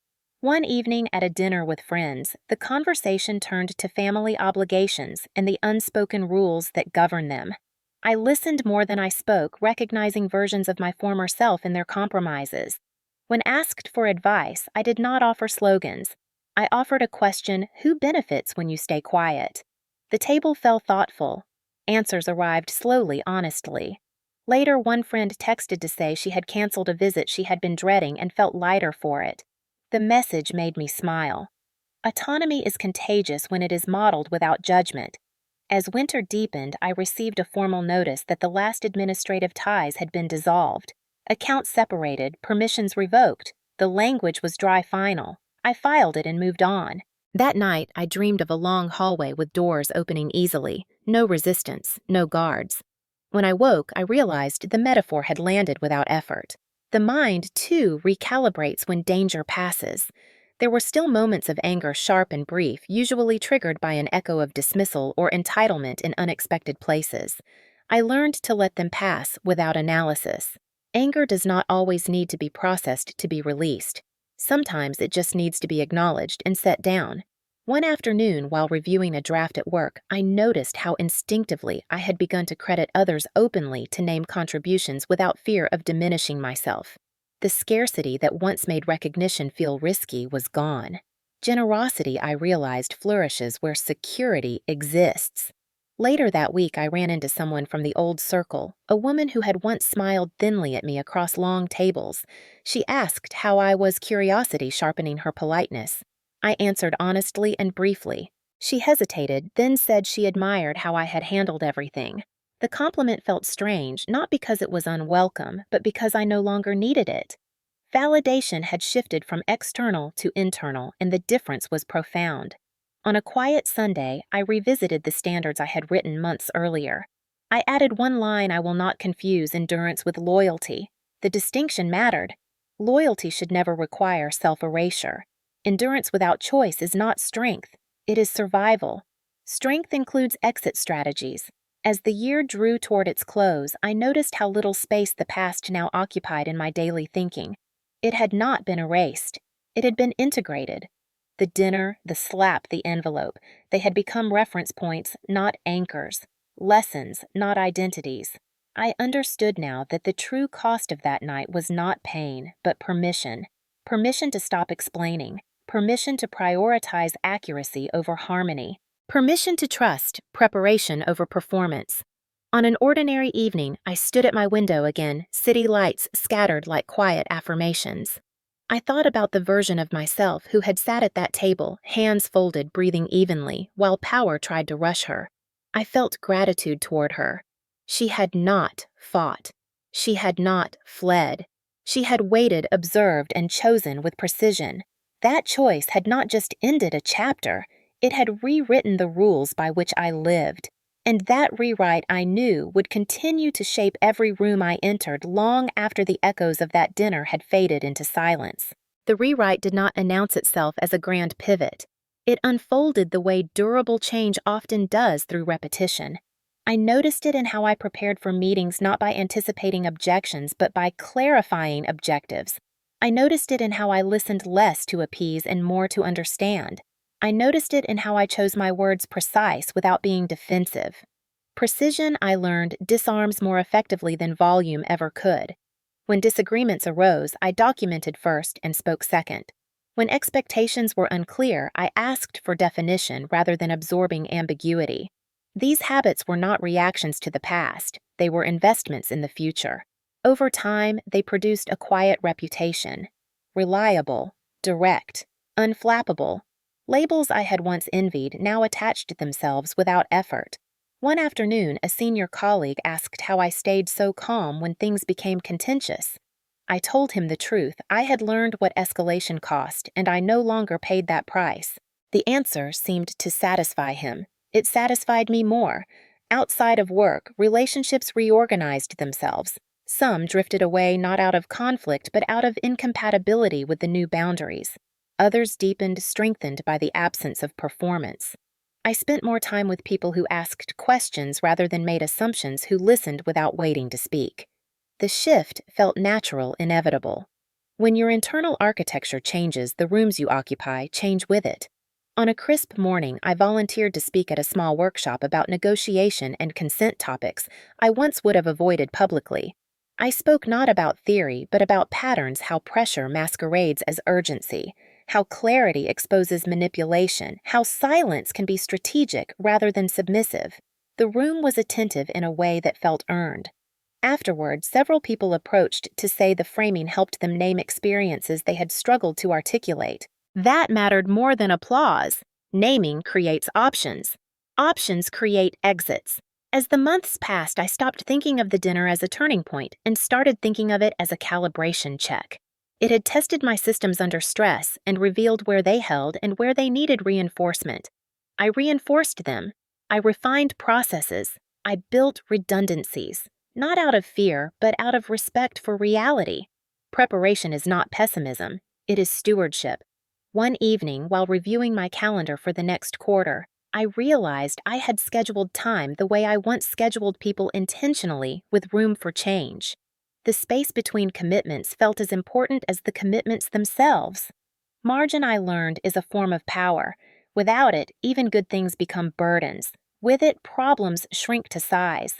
One evening at a dinner with friends, the conversation turned to family obligations and the unspoken rules that govern them. I listened more than I spoke, recognizing versions of my former self in their compromises. When asked for advice, I did not offer slogans. I offered a question: who benefits when you stay quiet? The table fell thoughtful. Answers arrived slowly, honestly. Later, one friend texted to say she had canceled a visit she had been dreading and felt lighter for it. The message made me smile. Autonomy is contagious when it is modeled without judgment. As winter deepened, I received a formal notice that the last administrative ties had been dissolved. Accounts separated, permissions revoked. The language was dry final. I filed it and moved on. That night, I dreamed of a long hallway with doors opening easily. No resistance, no guards. When I woke, I realized the metaphor had landed without effort. The mind, too, recalibrates when danger passes. There were still moments of anger, sharp and brief, usually triggered by an echo of dismissal or entitlement in unexpected places. I learned to let them pass without analysis. Anger does not always need to be processed to be released. Sometimes it just needs to be acknowledged and set down. One afternoon, while reviewing a draft at work, I noticed how instinctively I had begun to credit others openly to name contributions without fear of diminishing myself. The scarcity that once made recognition feel risky was gone. Generosity, I realized, flourishes where security exists. Later that week, I ran into someone from the old circle, a woman who had once smiled thinly at me across long tables. She asked how I was, curiosity sharpening her politeness. I answered honestly and briefly. She hesitated, then said she admired how I had handled everything. The compliment felt strange, not because it was unwelcome, but because I no longer needed it. Validation had shifted from external to internal, and the difference was profound. On a quiet Sunday, I revisited the standards I had written months earlier. I added one line: I will not confuse endurance with loyalty. The distinction mattered. Loyalty should never require self-erasure. Endurance without choice is not strength. It is survival. Strength includes exit strategies. As the year drew toward its close, I noticed how little space the past now occupied in my daily thinking. It had not been erased. It had been integrated. The dinner, the slap, the envelope, they had become reference points, not anchors. Lessons, not identities. I understood now that the true cost of that night was not pain, but permission. Permission to stop explaining. Permission to prioritize accuracy over harmony. Permission to trust preparation over performance. On an ordinary evening, I stood at my window again, city lights scattered like quiet affirmations. I thought about the version of myself who had sat at that table, hands folded, breathing evenly, while power tried to rush her. I felt gratitude toward her. She had not fought. She had not fled. She had waited, observed, and chosen with precision. That choice had not just ended a chapter, it had rewritten the rules by which I lived. And that rewrite, I knew, would continue to shape every room I entered long after the echoes of that dinner had faded into silence. The rewrite did not announce itself as a grand pivot. It unfolded the way durable change often does through repetition. I noticed it in how I prepared for meetings, not by anticipating objections, but by clarifying objectives. I noticed it in how I listened less to appease and more to understand. I noticed it in how I chose my words precise without being defensive. Precision, I learned, disarms more effectively than volume ever could. When disagreements arose, I documented first and spoke second. When expectations were unclear, I asked for definition rather than absorbing ambiguity. These habits were not reactions to the past, they were investments in the future. Over time, they produced a quiet reputation. Reliable, direct, unflappable. Labels I had once envied now attached themselves without effort. One afternoon, a senior colleague asked how I stayed so calm when things became contentious. I told him the truth. I had learned what escalation cost, and I no longer paid that price. The answer seemed to satisfy him. It satisfied me more. Outside of work, relationships reorganized themselves. Some drifted away not out of conflict, but out of incompatibility with the new boundaries. Others deepened, strengthened by the absence of performance. I spent more time with people who asked questions rather than made assumptions, who listened without waiting to speak. The shift felt natural, inevitable. When your internal architecture changes, the rooms you occupy change with it. On a crisp morning, I volunteered to speak at a small workshop about negotiation and consent topics I once would have avoided publicly. I spoke not about theory, but about patterns, how pressure masquerades as urgency, how clarity exposes manipulation, how silence can be strategic rather than submissive. The room was attentive in a way that felt earned. Afterward, several people approached to say the framing helped them name experiences they had struggled to articulate. That mattered more than applause. Naming creates options. Options create exits. As the months passed, I stopped thinking of the dinner as a turning point and started thinking of it as a calibration check. It had tested my systems under stress and revealed where they held and where they needed reinforcement. I reinforced them. I refined processes. I built redundancies, not out of fear, but out of respect for reality. Preparation is not pessimism, it is stewardship. One evening, while reviewing my calendar for the next quarter, I realized I had scheduled time the way I once scheduled people intentionally, with room for change. The space between commitments felt as important as the commitments themselves. Margin, I learned, is a form of power. Without it, even good things become burdens. With it, problems shrink to size.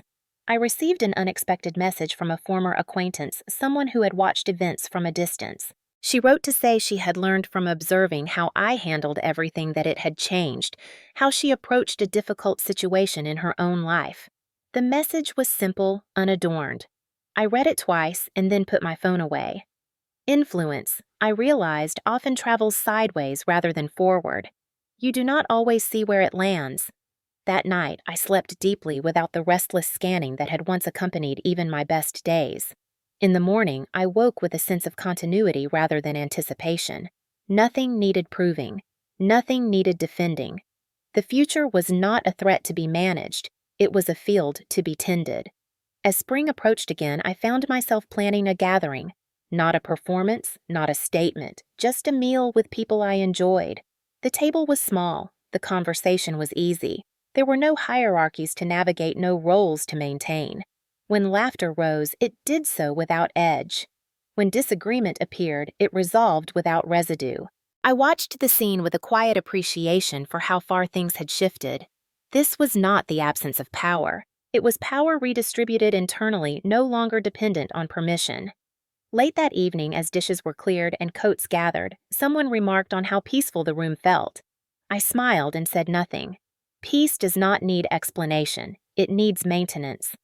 I received an unexpected message from a former acquaintance, someone who had watched events from a distance. She wrote to say she had learned from observing how I handled everything that it had changed, how she approached a difficult situation in her own life. The message was simple, unadorned. I read it twice and then put my phone away. Influence, I realized, often travels sideways rather than forward. You do not always see where it lands. That night, I slept deeply without the restless scanning that had once accompanied even my best days. In the morning, I woke with a sense of continuity rather than anticipation. Nothing needed proving. Nothing needed defending. The future was not a threat to be managed. It was a field to be tended. As spring approached again, I found myself planning a gathering. Not a performance, not a statement, just a meal with people I enjoyed. The table was small. The conversation was easy. There were no hierarchies to navigate, no roles to maintain. When laughter rose, it did so without edge. When disagreement appeared, it resolved without residue. I watched the scene with a quiet appreciation for how far things had shifted. This was not the absence of power. It was power redistributed internally, no longer dependent on permission. Late that evening, as dishes were cleared and coats gathered, someone remarked on how peaceful the room felt. I smiled and said nothing. Peace does not need explanation. It needs maintenance.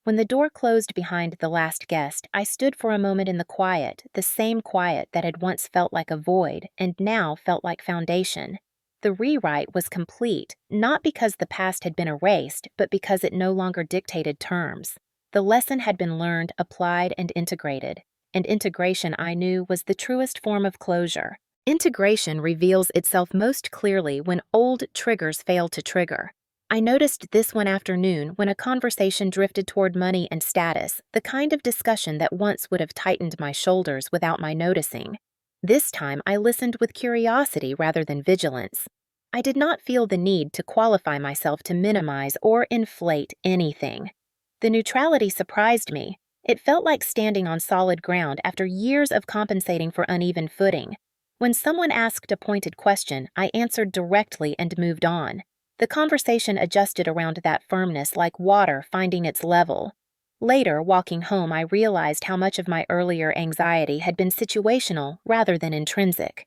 When the door closed behind the last guest, I stood for a moment in the quiet, the same quiet that had once felt like a void and now felt like foundation. The rewrite was complete, not because the past had been erased, but because it no longer dictated terms. The lesson had been learned, applied, and integrated. And integration, I knew, was the truest form of closure. Integration reveals itself most clearly when old triggers fail to trigger. I noticed this one afternoon when a conversation drifted toward money and status, the kind of discussion that once would have tightened my shoulders without my noticing. This time I listened with curiosity rather than vigilance. I did not feel the need to qualify myself to minimize or inflate anything. The neutrality surprised me. It felt like standing on solid ground after years of compensating for uneven footing. When someone asked a pointed question, I answered directly and moved on. The conversation adjusted around that firmness like water finding its level. Later, walking home, I realized how much of my earlier anxiety had been situational rather than intrinsic.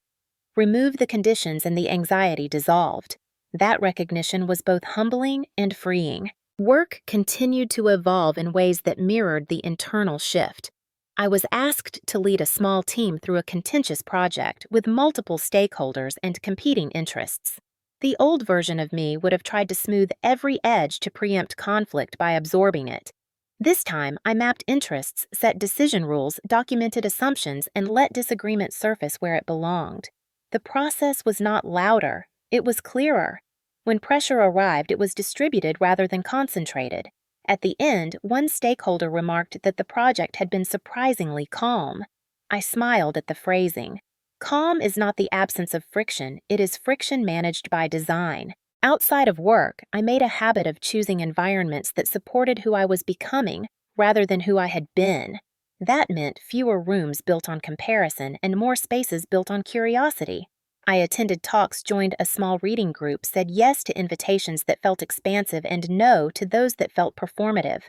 Remove the conditions and the anxiety dissolved. That recognition was both humbling and freeing. Work continued to evolve in ways that mirrored the internal shift. I was asked to lead a small team through a contentious project with multiple stakeholders and competing interests. The old version of me would have tried to smooth every edge to preempt conflict by absorbing it. This time, I mapped interests, set decision rules, documented assumptions, and let disagreement surface where it belonged. The process was not louder, it was clearer. When pressure arrived, it was distributed rather than concentrated. At the end, one stakeholder remarked that the project had been surprisingly calm. I smiled at the phrasing. Calm is not the absence of friction, it is friction managed by design. Outside of work, I made a habit of choosing environments that supported who I was becoming rather than who I had been. That meant fewer rooms built on comparison and more spaces built on curiosity. I attended talks, joined a small reading group, said yes to invitations that felt expansive and no to those that felt performative.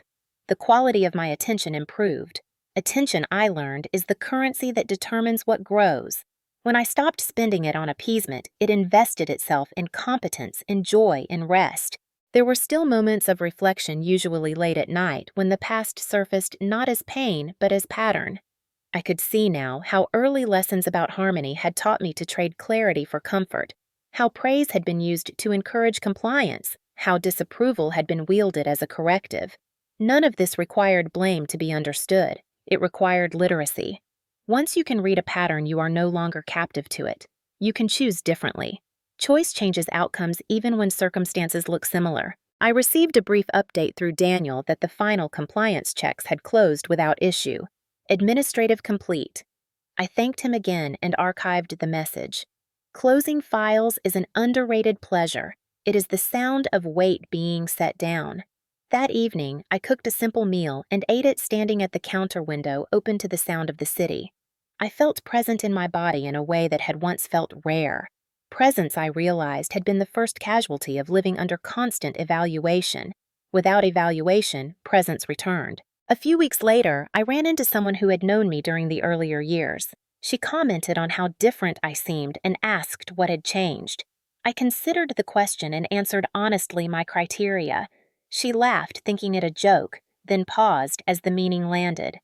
The quality of my attention improved. Attention, I learned, is the currency that determines what grows. When I stopped spending it on appeasement, it invested itself in competence, in joy, in rest. There were still moments of reflection, usually late at night, when the past surfaced not as pain, but as pattern. I could see now how early lessons about harmony had taught me to trade clarity for comfort, how praise had been used to encourage compliance, how disapproval had been wielded as a corrective. None of this required blame to be understood. It required literacy. Once you can read a pattern, you are no longer captive to it. You can choose differently. Choice changes outcomes even when circumstances look similar. I received a brief update through Daniel that the final compliance checks had closed without issue. Administrative complete. I thanked him again and archived the message. Closing files is an underrated pleasure. It is the sound of weight being set down. That evening, I cooked a simple meal and ate it standing at the counter window open to the sound of the city. I felt present in my body in a way that had once felt rare. Presence, I realized, had been the first casualty of living under constant evaluation. Without evaluation, presence returned. A few weeks later, I ran into someone who had known me during the earlier years. She commented on how different I seemed and asked what had changed. I considered the question and answered honestly my criteria. She laughed, thinking it a joke, then paused as the meaning landed.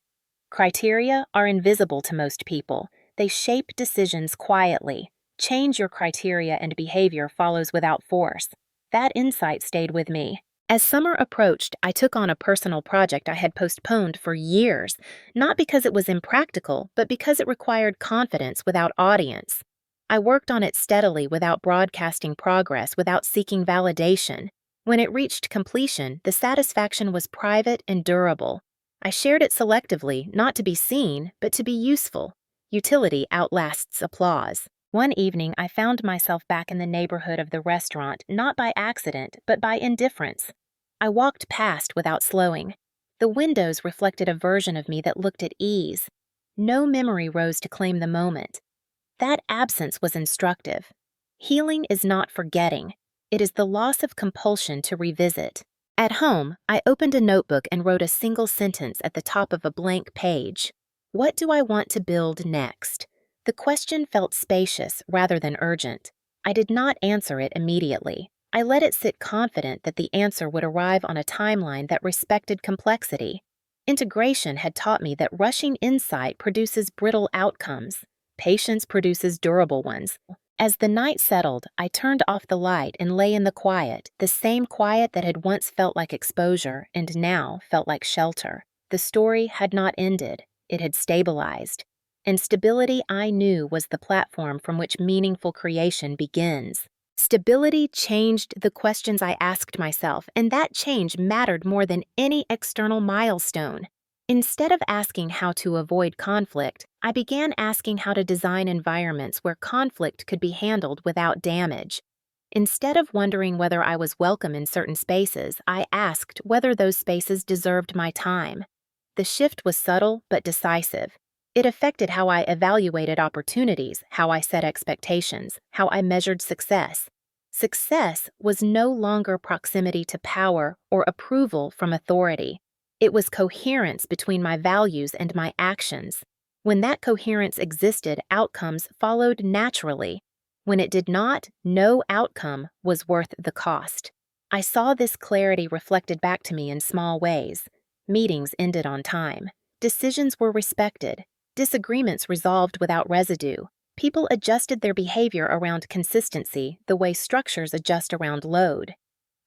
Criteria are invisible to most people. They shape decisions quietly. Change your criteria and behavior follows without force. That insight stayed with me. As summer approached, I took on a personal project I had postponed for years, not because it was impractical, but because it required confidence without audience. I worked on it steadily without broadcasting progress, without seeking validation. When it reached completion, the satisfaction was private and durable. I shared it selectively, not to be seen, but to be useful. Utility outlasts applause. One evening, I found myself back in the neighborhood of the restaurant, not by accident, but by indifference. I walked past without slowing. The windows reflected a version of me that looked at ease. No memory rose to claim the moment. That absence was instructive. Healing is not forgetting. It is the loss of compulsion to revisit. At home, I opened a notebook and wrote a single sentence at the top of a blank page. What do I want to build next? The question felt spacious rather than urgent. I did not answer it immediately. I let it sit confident that the answer would arrive on a timeline that respected complexity. Integration had taught me that rushing insight produces brittle outcomes. Patience produces durable ones. As the night settled, I turned off the light and lay in the quiet, the same quiet that had once felt like exposure and now felt like shelter. The story had not ended. It had stabilized. And stability, I knew, was the platform from which meaningful creation begins. Stability changed the questions I asked myself, and that change mattered more than any external milestone. Instead of asking how to avoid conflict, I began asking how to design environments where conflict could be handled without damage. Instead of wondering whether I was welcome in certain spaces, I asked whether those spaces deserved my time. The shift was subtle but decisive. It affected how I evaluated opportunities, how I set expectations, how I measured success. Success was no longer proximity to power or approval from authority. It was coherence between my values and my actions. When that coherence existed, outcomes followed naturally. When it did not, no outcome was worth the cost. I saw this clarity reflected back to me in small ways. Meetings ended on time. Decisions were respected. Disagreements resolved without residue. People adjusted their behavior around consistency the way structures adjust around load.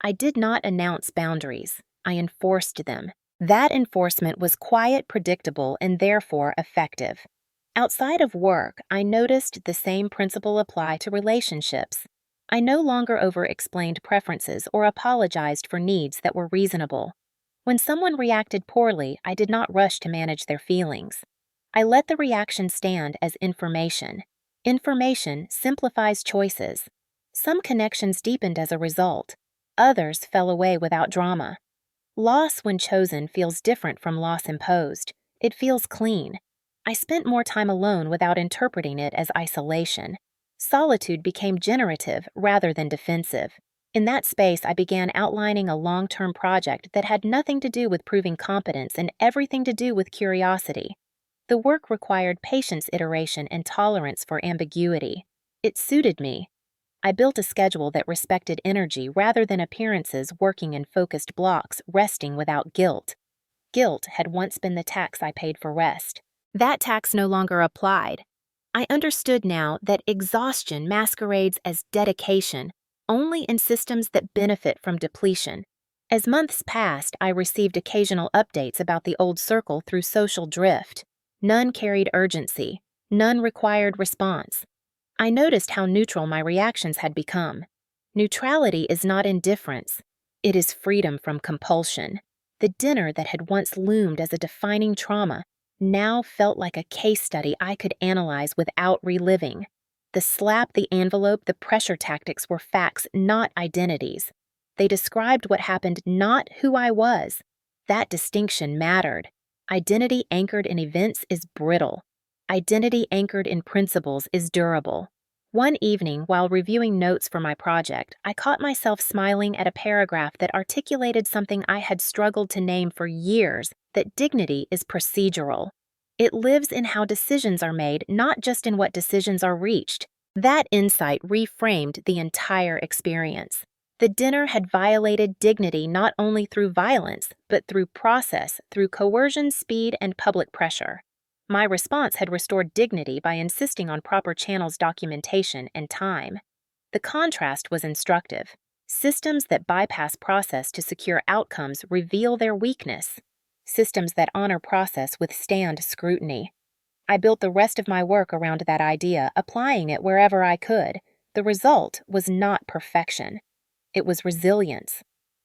I did not announce boundaries. I enforced them. That enforcement was quiet, predictable, and therefore effective. Outside of work, I noticed the same principle apply to relationships. I no longer over-explained preferences or apologized for needs that were reasonable. When someone reacted poorly, I did not rush to manage their feelings. I let the reaction stand as information. Information simplifies choices. Some connections deepened as a result. Others fell away without drama. Loss when chosen feels different from loss imposed. It feels clean. I spent more time alone without interpreting it as isolation. Solitude became generative rather than defensive. In that space, I began outlining a long-term project that had nothing to do with proving competence and everything to do with curiosity. The work required patience, iteration, and tolerance for ambiguity. It suited me. I built a schedule that respected energy rather than appearances, working in focused blocks, resting without guilt. Guilt had once been the tax I paid for rest. That tax no longer applied. I understood now that exhaustion masquerades as dedication only in systems that benefit from depletion. As months passed, I received occasional updates about the old circle through social drift. None carried urgency. None required response. I noticed how neutral my reactions had become. Neutrality is not indifference. It is freedom from compulsion. The dinner that had once loomed as a defining trauma now felt like a case study I could analyze without reliving. The slap, the envelope, the pressure tactics were facts, not identities. They described what happened, not who I was. That distinction mattered. Identity anchored in events is brittle. Identity anchored in principles is durable. One evening, while reviewing notes for my project, I caught myself smiling at a paragraph that articulated something I had struggled to name for years, that dignity is procedural. It lives in how decisions are made, not just in what decisions are reached. That insight reframed the entire experience. The dinner had violated dignity not only through violence, but through process, through coercion, speed, and public pressure. My response had restored dignity by insisting on proper channels, documentation, and time. The contrast was instructive. Systems that bypass process to secure outcomes reveal their weakness. Systems that honor process withstand scrutiny. I built the rest of my work around that idea, applying it wherever I could. The result was not perfection. It was resilience.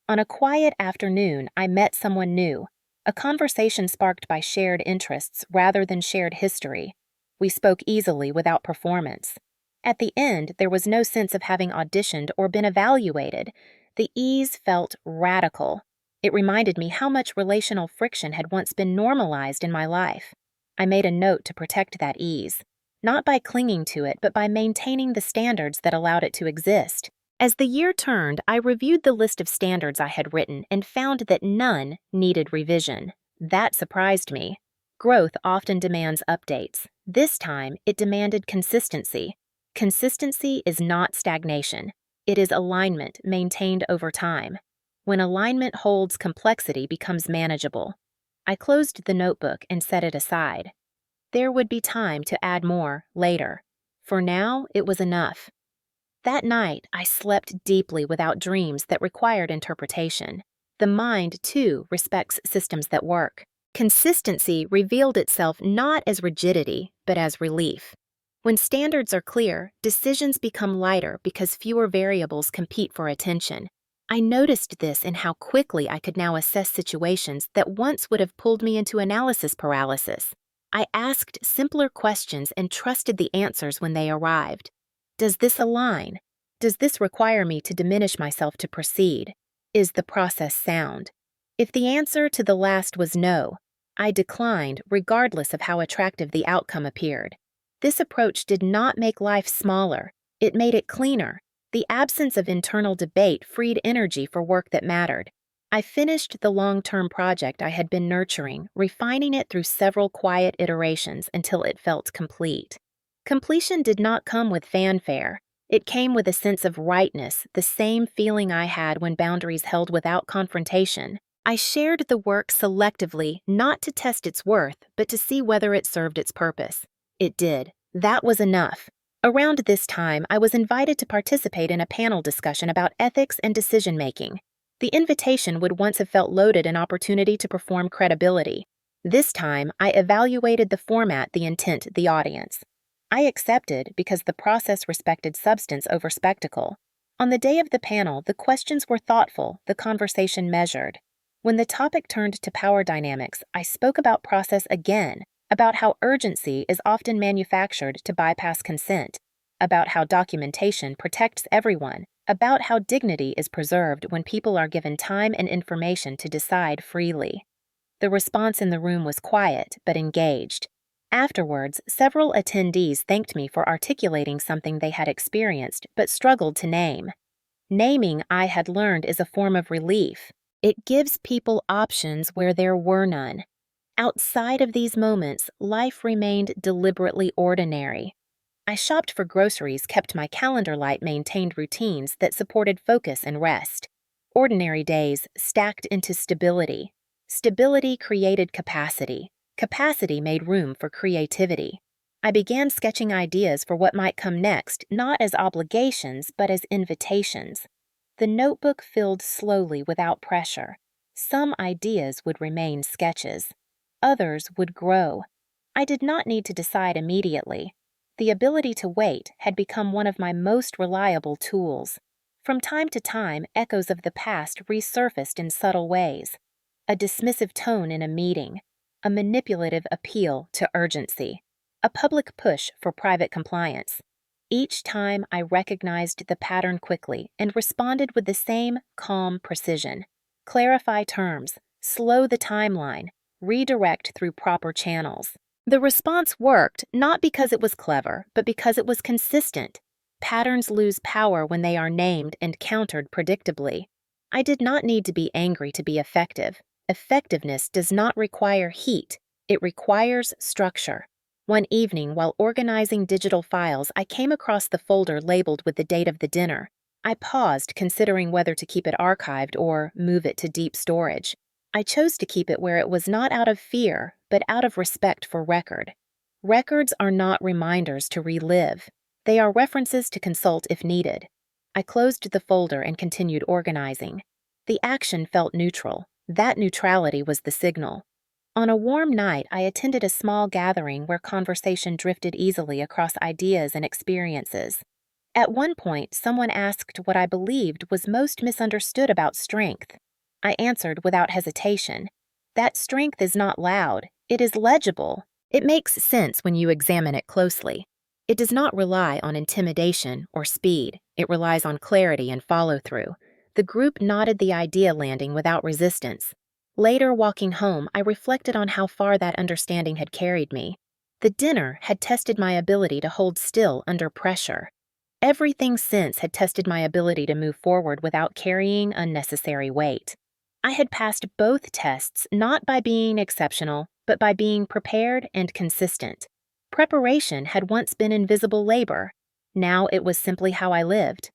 On a quiet afternoon, I met someone new. A conversation sparked by shared interests rather than shared history. We spoke easily without performance. At the end, there was no sense of having auditioned or been evaluated. The ease felt radical. It reminded me how much relational friction had once been normalized in my life. I made a note to protect that ease, not by clinging to it, but by maintaining the standards that allowed it to exist. As the year turned, I reviewed the list of standards I had written and found that none needed revision. That surprised me. Growth often demands updates. This time, it demanded consistency. Consistency is not stagnation. It is alignment maintained over time. When alignment holds, complexity becomes manageable. I closed the notebook and set it aside. There would be time to add more later. For now, it was enough. That night, I slept deeply without dreams that required interpretation. The mind, too, respects systems that work. Consistency revealed itself not as rigidity, but as relief. When standards are clear, decisions become lighter because fewer variables compete for attention. I noticed this in how quickly I could now assess situations that once would have pulled me into analysis paralysis. I asked simpler questions and trusted the answers when they arrived. Does this align? Does this require me to diminish myself to proceed? Is the process sound? If the answer to the last was no, I declined regardless of how attractive the outcome appeared. This approach did not make life smaller, it made it cleaner. The absence of internal debate freed energy for work that mattered. I finished the long-term project I had been nurturing, refining it through several quiet iterations until it felt complete. Completion did not come with fanfare. It came with a sense of rightness, the same feeling I had when boundaries held without confrontation. I shared the work selectively, not to test its worth, but to see whether it served its purpose. It did. That was enough. Around this time, I was invited to participate in a panel discussion about ethics and decision-making. The invitation would once have felt loaded an opportunity to perform credibility. This time, I evaluated the format, the intent, the audience. I accepted because the process respected substance over spectacle. On the day of the panel, the questions were thoughtful, the conversation measured. When the topic turned to power dynamics, I spoke about process again, about how urgency is often manufactured to bypass consent, about how documentation protects everyone, about how dignity is preserved when people are given time and information to decide freely. The response in the room was quiet but engaged. Afterwards, several attendees thanked me for articulating something they had experienced but struggled to name. Naming, I had learned, is a form of relief. It gives people options where there were none. Outside of these moments, life remained deliberately ordinary. I shopped for groceries, kept my calendar light, maintained routines that supported focus and rest. Ordinary days stacked into stability. Stability created capacity. Capacity made room for creativity. I began sketching ideas for what might come next, not as obligations, but as invitations. The notebook filled slowly without pressure. Some ideas would remain sketches. Others would grow. I did not need to decide immediately. The ability to wait had become one of my most reliable tools. From time to time, echoes of the past resurfaced in subtle ways. A dismissive tone in a meeting, a manipulative appeal to urgency, a public push for private compliance. Each time I recognized the pattern quickly and responded with the same calm precision. Clarify terms, slow the timeline, redirect through proper channels. The response worked not because it was clever, but because it was consistent. Patterns lose power when they are named and countered predictably. I did not need to be angry to be effective. Effectiveness does not require heat, it requires structure. One evening, while organizing digital files, I came across the folder labeled with the date of the dinner. I paused, considering whether to keep it archived or move it to deep storage. I chose to keep it where it was not out of fear, but out of respect for record. Records are not reminders to relive. They are references to consult if needed. I closed the folder and continued organizing. The action felt neutral. That neutrality was the signal. On a warm night, I attended a small gathering where conversation drifted easily across ideas and experiences. At one point, someone asked what I believed was most misunderstood about strength. I answered without hesitation. That strength is not loud. It is legible. It makes sense when you examine it closely. It does not rely on intimidation or speed. It relies on clarity and follow-through. The group nodded the idea landing without resistance. Later, walking home, I reflected on how far that understanding had carried me. The dinner had tested my ability to hold still under pressure. Everything since had tested my ability to move forward without carrying unnecessary weight. I had passed both tests not by being exceptional, but by being prepared and consistent. Preparation had once been invisible labor. Now it was simply how I lived.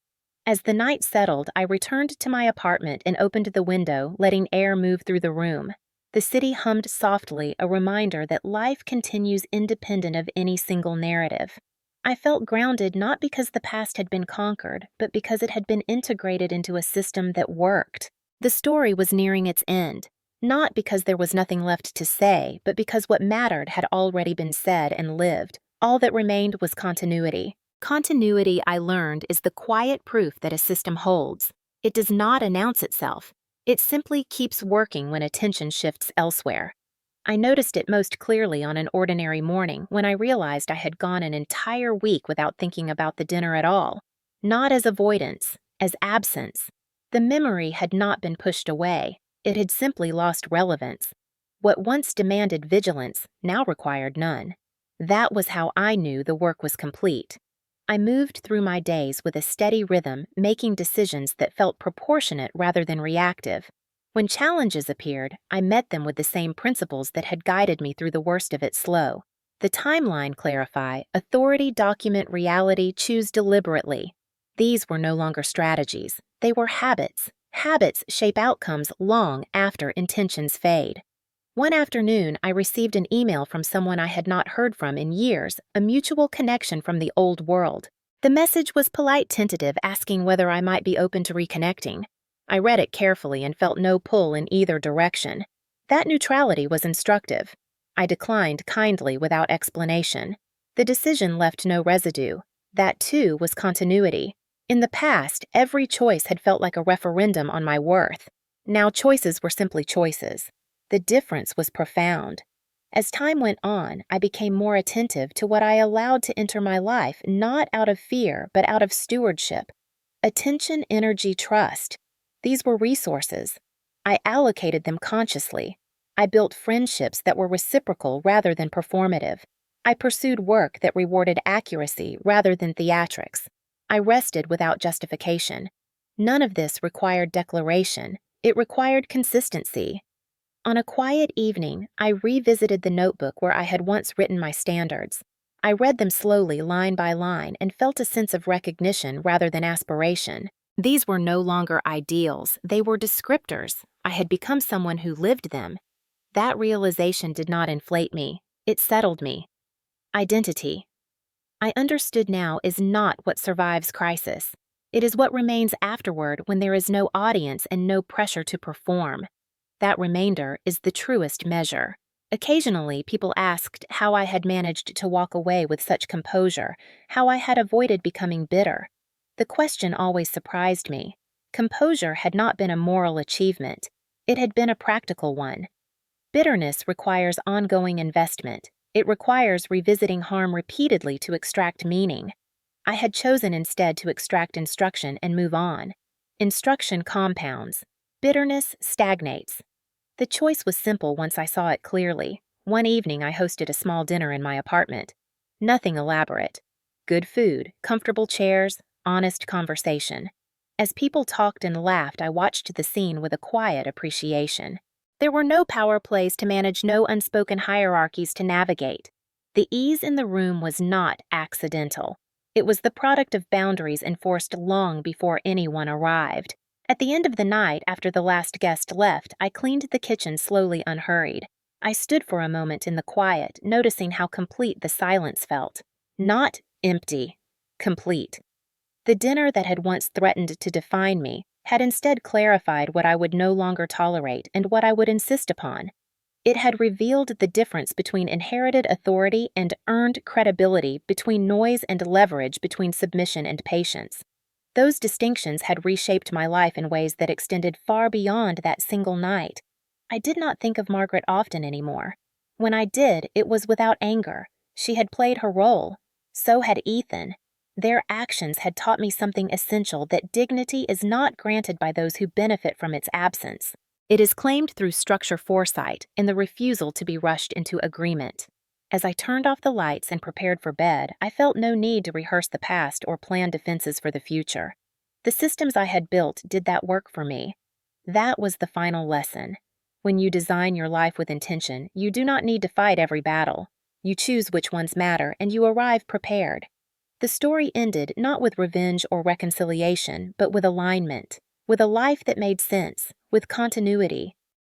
As the night settled, I returned to my apartment and opened the window, letting air move through the room. The city hummed softly, a reminder that life continues independent of any single narrative. I felt grounded not because the past had been conquered, but because it had been integrated into a system that worked. The story was nearing its end, not because there was nothing left to say, but because what mattered had already been said and lived. All that remained was continuity. Continuity, I learned, is the quiet proof that a system holds. It does not announce itself. It simply keeps working when attention shifts elsewhere. I noticed it most clearly on an ordinary morning when I realized I had gone an entire week without thinking about the dinner at all. Not as avoidance, as absence. The memory had not been pushed away. It had simply lost relevance. What once demanded vigilance now required none. That was how I knew the work was complete. I moved through my days with a steady rhythm, making decisions that felt proportionate rather than reactive. When challenges appeared, I met them with the same principles that had guided me through the worst of it slow. The timeline clarify, authority document reality, choose deliberately. These were no longer strategies. They were habits. Habits shape outcomes long after intentions fade. One afternoon, I received an email from someone I had not heard from in years, a mutual connection from the old world. The message was polite, tentative, asking whether I might be open to reconnecting. I read it carefully and felt no pull in either direction. That neutrality was instructive. I declined kindly without explanation. The decision left no residue. That, too, was continuity. In the past, every choice had felt like a referendum on my worth. Now choices were simply choices. The difference was profound. As time went on, I became more attentive to what I allowed to enter my life, not out of fear, but out of stewardship. Attention, energy, trust. These were resources. I allocated them consciously. I built friendships that were reciprocal rather than performative. I pursued work that rewarded accuracy rather than theatrics. I rested without justification. None of this required declaration. It required consistency. On a quiet evening, I revisited the notebook where I had once written my standards. I read them slowly, line by line, and felt a sense of recognition rather than aspiration. These were no longer ideals, they were descriptors. I had become someone who lived them. That realization did not inflate me, it settled me. Identity. I understood now is not what survives crisis. It is what remains afterward when there is no audience and no pressure to perform. That remainder is the truest measure. Occasionally, people asked how I had managed to walk away with such composure, how I had avoided becoming bitter. The question always surprised me. Composure had not been a moral achievement, it had been a practical one. Bitterness requires ongoing investment. It requires revisiting harm repeatedly to extract meaning. I had chosen instead to extract instruction and move on. Instruction compounds. Bitterness stagnates. The choice was simple once I saw it clearly. One evening I hosted a small dinner in my apartment. Nothing elaborate. Good food, comfortable chairs, honest conversation. As people talked and laughed, I watched the scene with a quiet appreciation. There were no power plays to manage, no unspoken hierarchies to navigate. The ease in the room was not accidental. It was the product of boundaries enforced long before anyone arrived. At the end of the night, after the last guest left, I cleaned the kitchen slowly, unhurried. I stood for a moment in the quiet, noticing how complete the silence felt. Not empty, complete. The dinner that had once threatened to define me had instead clarified what I would no longer tolerate and what I would insist upon. It had revealed the difference between inherited authority and earned credibility, between noise and leverage, between submission and patience. Those distinctions had reshaped my life in ways that extended far beyond that single night. I did not think of Margaret often anymore. When I did, it was without anger. She had played her role. So had Ethan. Their actions had taught me something essential: that dignity is not granted by those who benefit from its absence. It is claimed through structure foresight in the refusal to be rushed into agreement. As I turned off the lights and prepared for bed, I felt no need to rehearse the past or plan defenses for the future. The systems I had built did that work for me. That was the final lesson. When you design your life with intention, you do not need to fight every battle. You choose which ones matter, and you arrive prepared. The story ended not with revenge or reconciliation, but with alignment, with a life that made sense, with continuity.